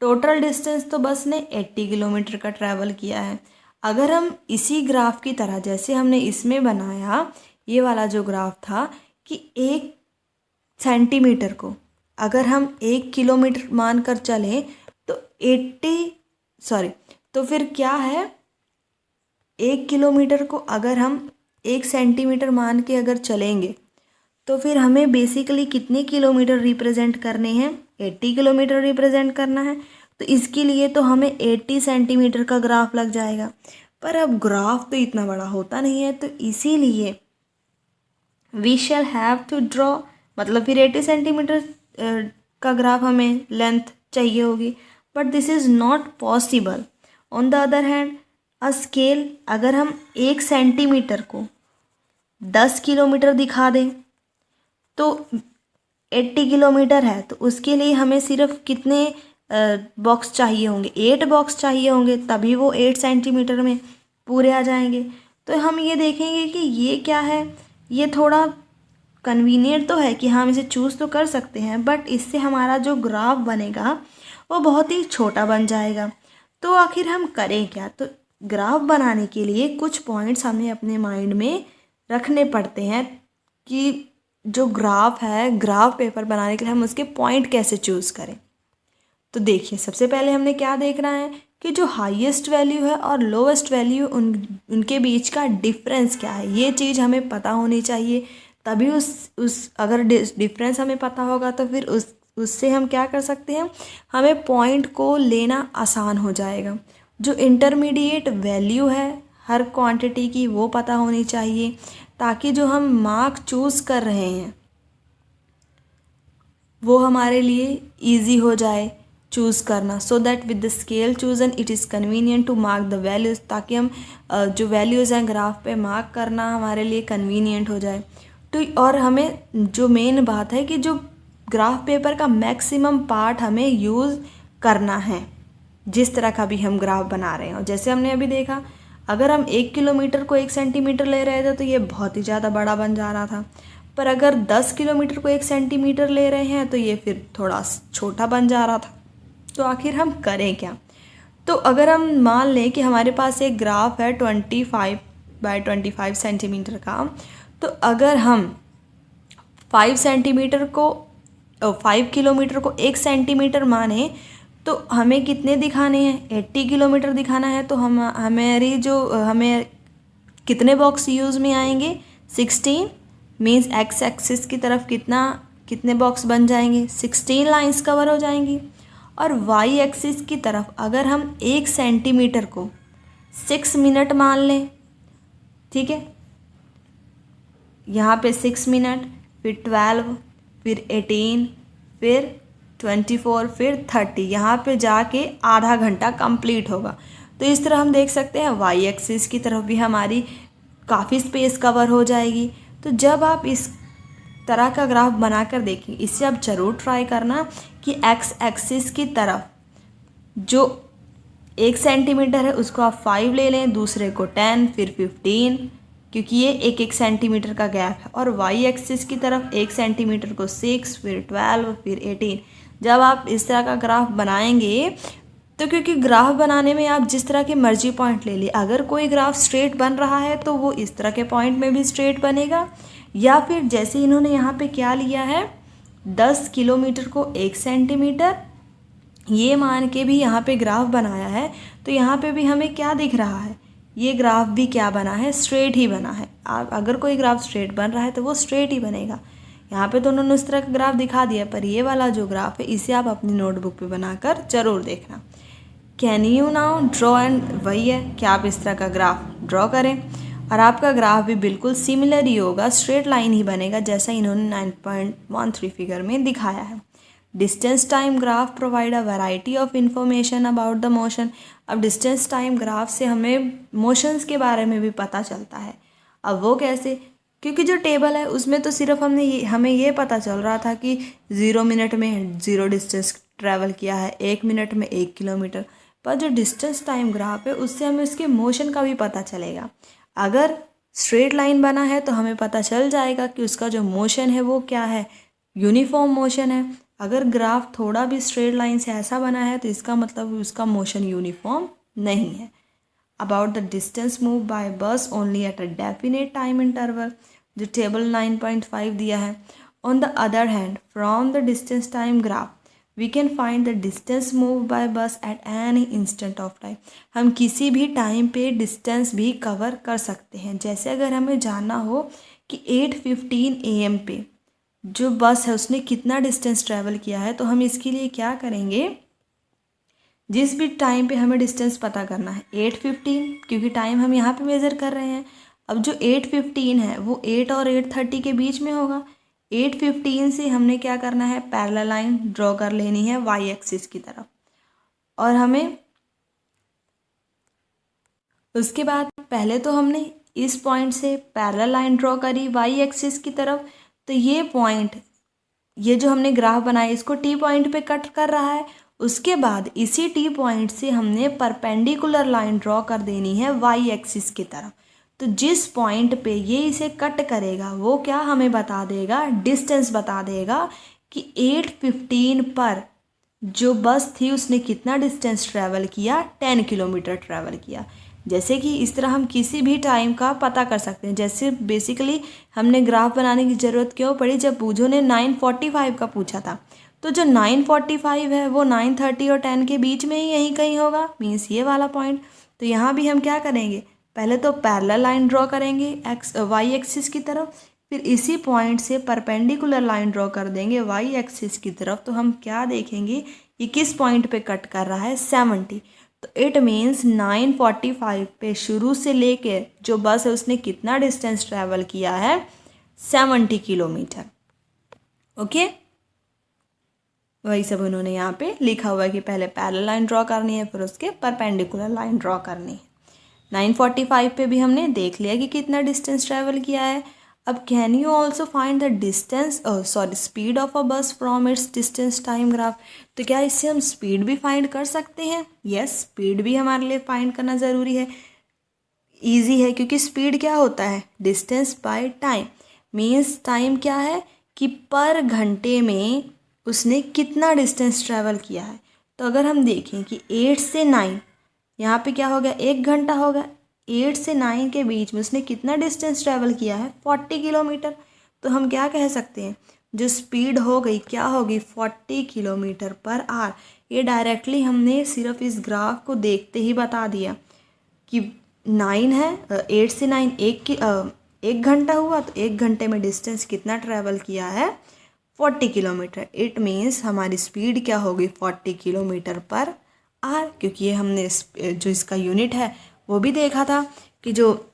टोटल डिस्टेंस तो बस ने 80 किलोमीटर का ट्रैवल किया है। अगर हम इसी ग्राफ की तरह जैसे हमने इसमें बनाया, ये वाला जो ग्राफ था कि 1 सेंटीमीटर को अगर हम 1 किलोमीटर मान कर चलें तो फिर क्या है, 1 किलोमीटर को अगर हम 1 सेंटीमीटर मान के अगर चलेंगे तो फिर हमें बेसिकली कितने किलोमीटर रिप्रेजेंट करने हैं, 80 किलोमीटर रिप्रेजेंट करना है। तो इसके लिए तो हमें 80 सेंटीमीटर का ग्राफ लग जाएगा, पर अब ग्राफ तो इतना बड़ा होता नहीं है, तो इसीलिए we shall have to draw, मतलब फिर 80 सेंटीमीटर का ग्राफ हमें लेंथ चाहिए होगी, but this is not possible. On the other hand a scale, अगर हम 1 सेंटीमीटर को 10 किलोमीटर दिखा दें तो 80 किलोमीटर है, तो उसके लिए हमें सिर्फ कितने बॉक्स चाहिए होंगे, 8 बॉक्स चाहिए होंगे, तभी वो 8 सेंटीमीटर में पूरे आ जाएंगे। तो हम ये देखेंगे कि ये क्या है, ये थोड़ा कन्वीनियंट तो है कि हम इसे चूज़ तो कर सकते हैं, बट इससे हमारा जो ग्राफ बनेगा वो बहुत ही छोटा बन जाएगा। तो आखिर हम करें क्या? तो ग्राफ बनाने के लिए कुछ पॉइंट्स हमें अपने माइंड में रखने पड़ते हैं कि जो ग्राफ है, ग्राफ पेपर बनाने के लिए हम उसके पॉइंट कैसे चूज़ करें। तो देखिए, सबसे पहले हमने क्या देखना है कि जो हाईएस्ट वैल्यू है और लोवेस्ट वैल्यू उनके बीच का डिफरेंस क्या है, ये चीज़ हमें पता होनी चाहिए। तभी उस अगर डिफरेंस हमें पता होगा तो फिर उससे हम क्या कर सकते हैं, हमें पॉइंट को लेना आसान हो जाएगा। जो इंटरमीडिएट वैल्यू है हर क्वांटिटी की वो पता होनी चाहिए, ताकि जो हम मार्क चूज़ कर रहे हैं वो हमारे लिए इजी हो जाए चूज़ करना। So that with the scale chosen it is convenient to mark the values, ताकि हम जो वैल्यूज़ हैं ग्राफ पे मार्क करना हमारे लिए कन्वीनियंट हो जाए। तो और हमें जो मेन बात है कि जो ग्राफ पेपर का मैक्सिमम पार्ट हमें यूज़ करना है, जिस तरह का भी हम ग्राफ बना रहे हैं। और जैसे हमने अभी देखा, अगर हम 1 किलोमीटर को 1 सेंटीमीटर ले रहे थे तो ये बहुत ही ज़्यादा बड़ा बन जा रहा था, पर अगर 10 किलोमीटर को 1 सेंटीमीटर ले रहे हैं तो ये फिर थोड़ा छोटा बन जा रहा था। तो आखिर हम करें क्या? तो अगर हम मान लें कि हमारे पास एक ग्राफ है 25 बाय 25 सेंटीमीटर का, तो अगर हम 5 सेंटीमीटर को 5 किलोमीटर को 1 सेंटीमीटर माने तो हमें कितने दिखाने हैं? 80 किलोमीटर दिखाना है। तो हमें कितने बॉक्स यूज़ में आएंगे? 16 मीन्स एक्स एक्सिस की तरफ कितने बॉक्स बन जाएंगे? 16 लाइंस कवर हो जाएंगी। और वाई एक्सिस की तरफ अगर हम 1 सेंटीमीटर को 6 मिनट मान लें, ठीक है, यहाँ पे 6 मिनट, फिर 12, फिर 18, फिर 24, फिर 30, यहाँ पे जाके आधा घंटा कंप्लीट होगा। तो इस तरह हम देख सकते हैं वाई एक्सिस की तरफ भी हमारी काफ़ी स्पेस कवर हो जाएगी। तो जब आप इस तरह का ग्राफ बनाकर देखें, इससे आप ज़रूर ट्राई करना कि एक्स एक्सिस की तरफ जो 1 सेंटीमीटर है उसको आप 5 ले लें, दूसरे को 10, फिर 15, क्योंकि ये 1 सेंटीमीटर का गैप है। और वाई एक्सिस की तरफ 1 सेंटीमीटर को 6, फिर 12, फिर 18। जब आप इस तरह का ग्राफ बनाएंगे तो क्योंकि ग्राफ बनाने में आप जिस तरह के मर्जी पॉइंट ले लिए, अगर कोई ग्राफ स्ट्रेट बन रहा है तो वो इस तरह के पॉइंट में भी स्ट्रेट बनेगा, या फिर जैसे इन्होंने यहाँ पे क्या लिया है 10 किलोमीटर को 1 सेंटीमीटर ये मान के भी यहाँ पे ग्राफ बनाया है, तो यहाँ पे भी हमें क्या दिख रहा है, ये ग्राफ भी क्या बना है, स्ट्रेट ही बना है। आप अगर कोई ग्राफ स्ट्रेट बन रहा है तो वो स्ट्रेट ही बनेगा। यहाँ पे तो उन्होंने उस तरह का ग्राफ दिखा दिया, पर ये वाला जो ग्राफ है इसे आप अपनी नोटबुक पे बनाकर ज़रूर देखना। Can you now draw and, वही है कि आप इस तरह का ग्राफ ड्रॉ करें और आपका ग्राफ भी बिल्कुल सिमिलर ही होगा, स्ट्रेट लाइन ही बनेगा जैसा इन्होंने 9.13 फिगर में दिखाया है। Distance time graph provide a variety of information about the motion. अब डिस्टेंस टाइम ग्राफ से हमें मोशंस के बारे में भी पता चलता है। अब वो कैसे? क्योंकि जो टेबल है उसमें तो सिर्फ हमें ये पता चल रहा था कि 0 मिनट में 0 डिस्टेंस ट्रैवल किया है, 1 मिनट में 1 किलोमीटर, पर जो डिस्टेंस टाइम ग्राफ है उससे हमें उसके मोशन का भी पता चलेगा। अगर स्ट्रेट लाइन बना है तो हमें पता चल जाएगा कि उसका जो मोशन है वो क्या है, यूनिफॉर्म मोशन है। अगर ग्राफ थोड़ा भी स्ट्रेट लाइन से ऐसा बना है तो इसका मतलब उसका मोशन यूनिफॉर्म नहीं है। About the distance move by bus only at a definite time interval, जो टेबल 9.5 दिया है। On the other hand, from the distance time graph we can find the distance move by bus at any instant of time. हम किसी भी time पे distance भी cover कर सकते हैं। जैसे अगर हमें जानना हो कि 8:15 AM पे जो बस है उसने कितना डिस्टेंस ट्रैवल किया है, तो हम इसके लिए क्या करेंगे, जिस भी टाइम पे हमें डिस्टेंस पता करना है 8:15, क्योंकि टाइम हम यहाँ पे मेज़र कर रहे हैं। अब जो 8:15 है वो 8 और 8:30 के बीच में होगा। 8:15 से हमने क्या करना है, पैरेलल लाइन ड्रॉ कर लेनी है वाई एक्सिस की तरफ, और हमें उसके बाद पहले तो हमने इस पॉइंट से पैरेलल लाइन ड्रॉ करी वाई एक्सिस की तरफ, तो ये पॉइंट, ये जो हमने ग्राफ बनाया इसको टी पॉइंट पे कट कर रहा है। उसके बाद इसी टी पॉइंट से हमने परपेंडिकुलर लाइन ड्रॉ कर देनी है वाई एक्सिस की तरफ। तो जिस पॉइंट पे ये इसे कट करेगा वो क्या हमें बता देगा, डिस्टेंस बता देगा कि 8:15 पर जो बस थी उसने कितना डिस्टेंस ट्रैवल किया, 10 किलोमीटर ट्रैवल किया। जैसे कि इस तरह हम किसी भी टाइम का पता कर सकते हैं। जैसे बेसिकली हमने ग्राफ बनाने की ज़रूरत क्यों पड़ी, जब बूझो ने 9:45 का पूछा था, तो जो 9:45 है वो 9:30 और 10 के बीच में ही यहीं कहीं होगा, मीन्स ये वाला पॉइंट। तो यहाँ भी हम क्या करेंगे, पहले तो पैरेलल लाइन ड्रॉ करेंगे वाई एक्सिस की तरफ, फिर इसी पॉइंट से परपेंडिकुलर लाइन ड्रॉ कर देंगे वाई एक्सिस की तरफ। तो हम क्या देखेंगे, ये किस पॉइंट पे कट कर रहा है, 70। तो इट मीन्स 9:45 पे शुरू से लेके जो बस है उसने कितना डिस्टेंस ट्रैवल किया है, 70 किलोमीटर। ओके, वही सब उन्होंने यहाँ पे लिखा हुआ है कि पहले पैरेलल लाइन ड्रॉ करनी है, फिर उसके परपेंडिकुलर लाइन ड्रॉ करनी है। 9:45 पे भी हमने देख लिया कि कितना डिस्टेंस ट्रैवल किया है। अब can you also find the distance speed of a bus from its distance time graph. तो क्या इससे हम स्पीड भी फाइंड कर सकते हैं? यस, स्पीड भी हमारे लिए फाइंड करना ज़रूरी है, ईजी है, क्योंकि स्पीड क्या होता है, distance by time. Means time क्या है कि पर घंटे में उसने कितना डिस्टेंस ट्रैवल किया है। तो अगर हम देखें कि 8 से 9, यहाँ पे क्या हो गया, 1 घंटा हो गया। 8 से 9 के बीच में उसने कितना डिस्टेंस ट्रैवल किया है, 40 किलोमीटर। तो हम क्या कह सकते हैं, जो स्पीड हो गई क्या होगी, 40 किलोमीटर पर आवर। ये डायरेक्टली हमने सिर्फ इस ग्राफ को देखते ही बता दिया कि 9 है, 8 से 9 एक घंटा हुआ, तो 1 घंटे में डिस्टेंस कितना ट्रैवल किया है, 40 किलोमीटर। इट मीन्स हमारी स्पीड क्या होगी, 40 किलोमीटर पर आवर, क्योंकि ये हमने जो इसका यूनिट है वो भी देखा था कि जो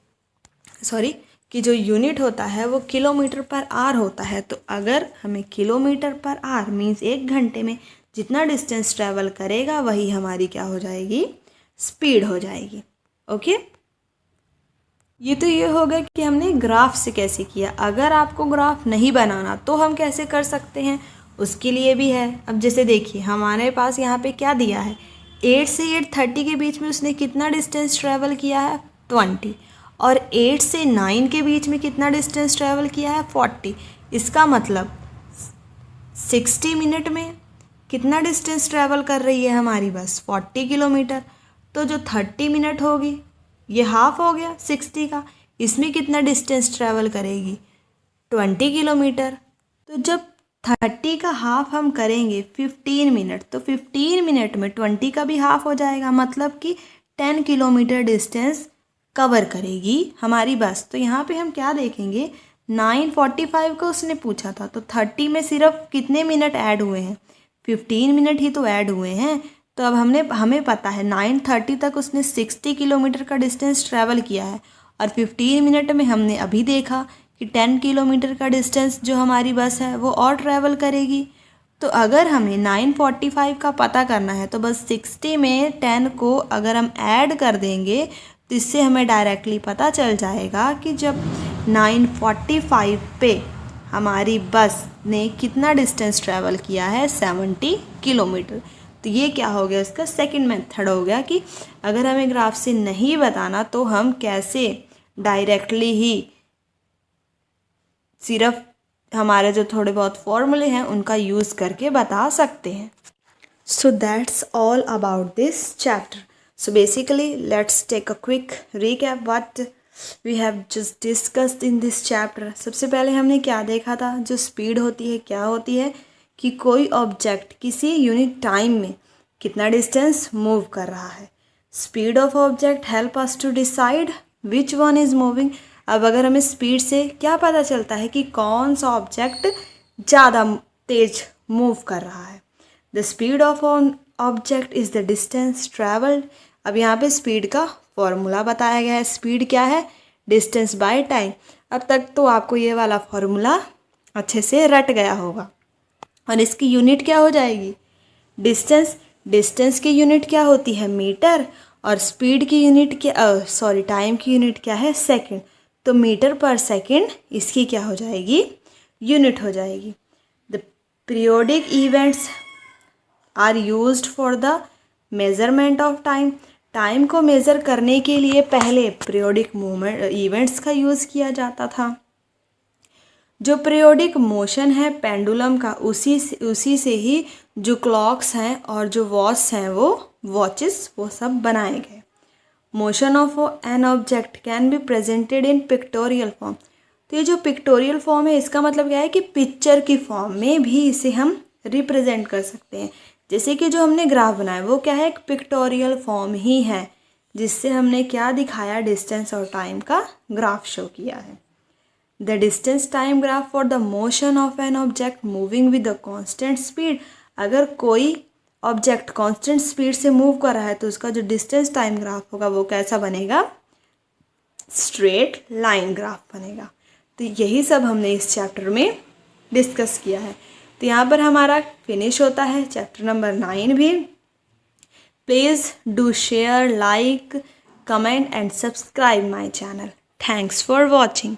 यूनिट होता है वो किलोमीटर पर आवर होता है। तो अगर हमें किलोमीटर पर आवर मीन्स 1 घंटे में जितना डिस्टेंस ट्रैवल करेगा वही हमारी क्या हो जाएगी, स्पीड हो जाएगी। ओके, ये हो गया कि हमने ग्राफ से कैसे किया। अगर आपको ग्राफ नहीं बनाना तो हम कैसे कर सकते हैं, उसके लिए भी है। अब जैसे देखिए हमारे पास यहाँ पे क्या दिया है, 8 से 8:30 के बीच में उसने कितना डिस्टेंस ट्रैवल किया है, 20, और 8 से 9 के बीच में कितना डिस्टेंस ट्रैवल किया है, 40। इसका मतलब 60 मिनट में कितना डिस्टेंस ट्रैवल कर रही है हमारी बस, 40 किलोमीटर। तो जो 30 मिनट होगी ये हाफ हो गया 60 का, इसमें कितना डिस्टेंस ट्रैवल करेगी, 20 किलोमीटर। तो जब 30 का हाफ हम करेंगे 15 मिनट, तो 15 मिनट में 20 का भी हाफ हो जाएगा, मतलब कि 10 किलोमीटर डिस्टेंस कवर करेगी हमारी बस। तो यहाँ पे हम क्या देखेंगे, 9:45 को उसने पूछा था, तो 30 में सिर्फ कितने मिनट ऐड हुए हैं, 15 मिनट ही तो ऐड हुए हैं। तो अब हमें पता है 9:30 तक उसने 60 किलोमीटर का डिस्टेंस ट्रैवल किया है, और 15 मिनट में हमने अभी देखा कि 10 किलोमीटर का डिस्टेंस जो हमारी बस है वो और ट्रैवल करेगी। तो अगर हमें 9:45 का पता करना है तो बस 60 में 10 को अगर हम ऐड कर देंगे तो इससे हमें डायरेक्टली पता चल जाएगा कि जब 9:45 पे हमारी बस ने कितना डिस्टेंस ट्रैवल किया है, 70 किलोमीटर। तो ये क्या हो गया, इसका सेकंड मेथड हो गया कि अगर हमें ग्राफ से नहीं बताना तो हम कैसे डायरेक्टली ही सिर्फ हमारे जो थोड़े बहुत फॉर्मूले हैं उनका यूज़ करके बता सकते हैं। So that's all about this chapter. So basically let's take a quick recap what we have just discussed in this chapter. सबसे पहले हमने क्या देखा था, जो स्पीड होती है क्या होती है कि कोई ऑब्जेक्ट किसी यूनिट टाइम में कितना डिस्टेंस मूव कर रहा है। Speed of object help us to decide which one is moving. अब अगर हमें स्पीड से क्या पता चलता है कि कौन सा ऑब्जेक्ट ज़्यादा तेज मूव कर रहा है। The speed of on object is the distance travelled. अब यहाँ पे स्पीड का फॉर्मूला बताया गया है। स्पीड क्या है, डिस्टेंस बाय टाइम। अब तक तो आपको ये वाला फॉर्मूला अच्छे से रट गया होगा। और इसकी यूनिट क्या हो जाएगी, डिस्टेंस। डिस्टेंस की यूनिट क्या होती है, मीटर। और स्पीड की यूनिट क्या, टाइम की यूनिट क्या है, सेकंड। तो मीटर पर सेकंड इसकी क्या हो जाएगी, यूनिट हो जाएगी। The periodic events are used for the measurement of time. Time को मेज़र करने के लिए पहले पीरियोडिक मूवमेंट इवेंट्स का यूज़ किया जाता था। जो पीरियोडिक मोशन है पेंडुलम का, उसी से ही जो क्लॉक्स हैं और जो वॉच हैं वो वॉचेस वो सब बनाए गए। Motion of an object can be presented in pictorial form. तो ये जो पिक्टोरियल फॉर्म है इसका मतलब क्या है कि पिक्चर की फॉर्म में भी इसे हम रिप्रेजेंट कर सकते हैं। जैसे कि जो हमने ग्राफ बनाया वो क्या है, एक पिक्टोरियल फॉर्म ही है, जिससे हमने क्या दिखाया, डिस्टेंस और टाइम का ग्राफ शो किया है। The distance time graph for the motion of an object moving with the constant speed. अगर कोई ऑब्जेक्ट कांस्टेंट स्पीड से मूव कर रहा है तो उसका जो डिस्टेंस टाइम ग्राफ होगा वो कैसा बनेगा, स्ट्रेट लाइन ग्राफ बनेगा। तो यही सब हमने इस चैप्टर में डिस्कस किया है। तो यहाँ पर हमारा फिनिश होता है चैप्टर नंबर 9 भी। Please do share, like, comment and subscribe my channel. Thanks for watching.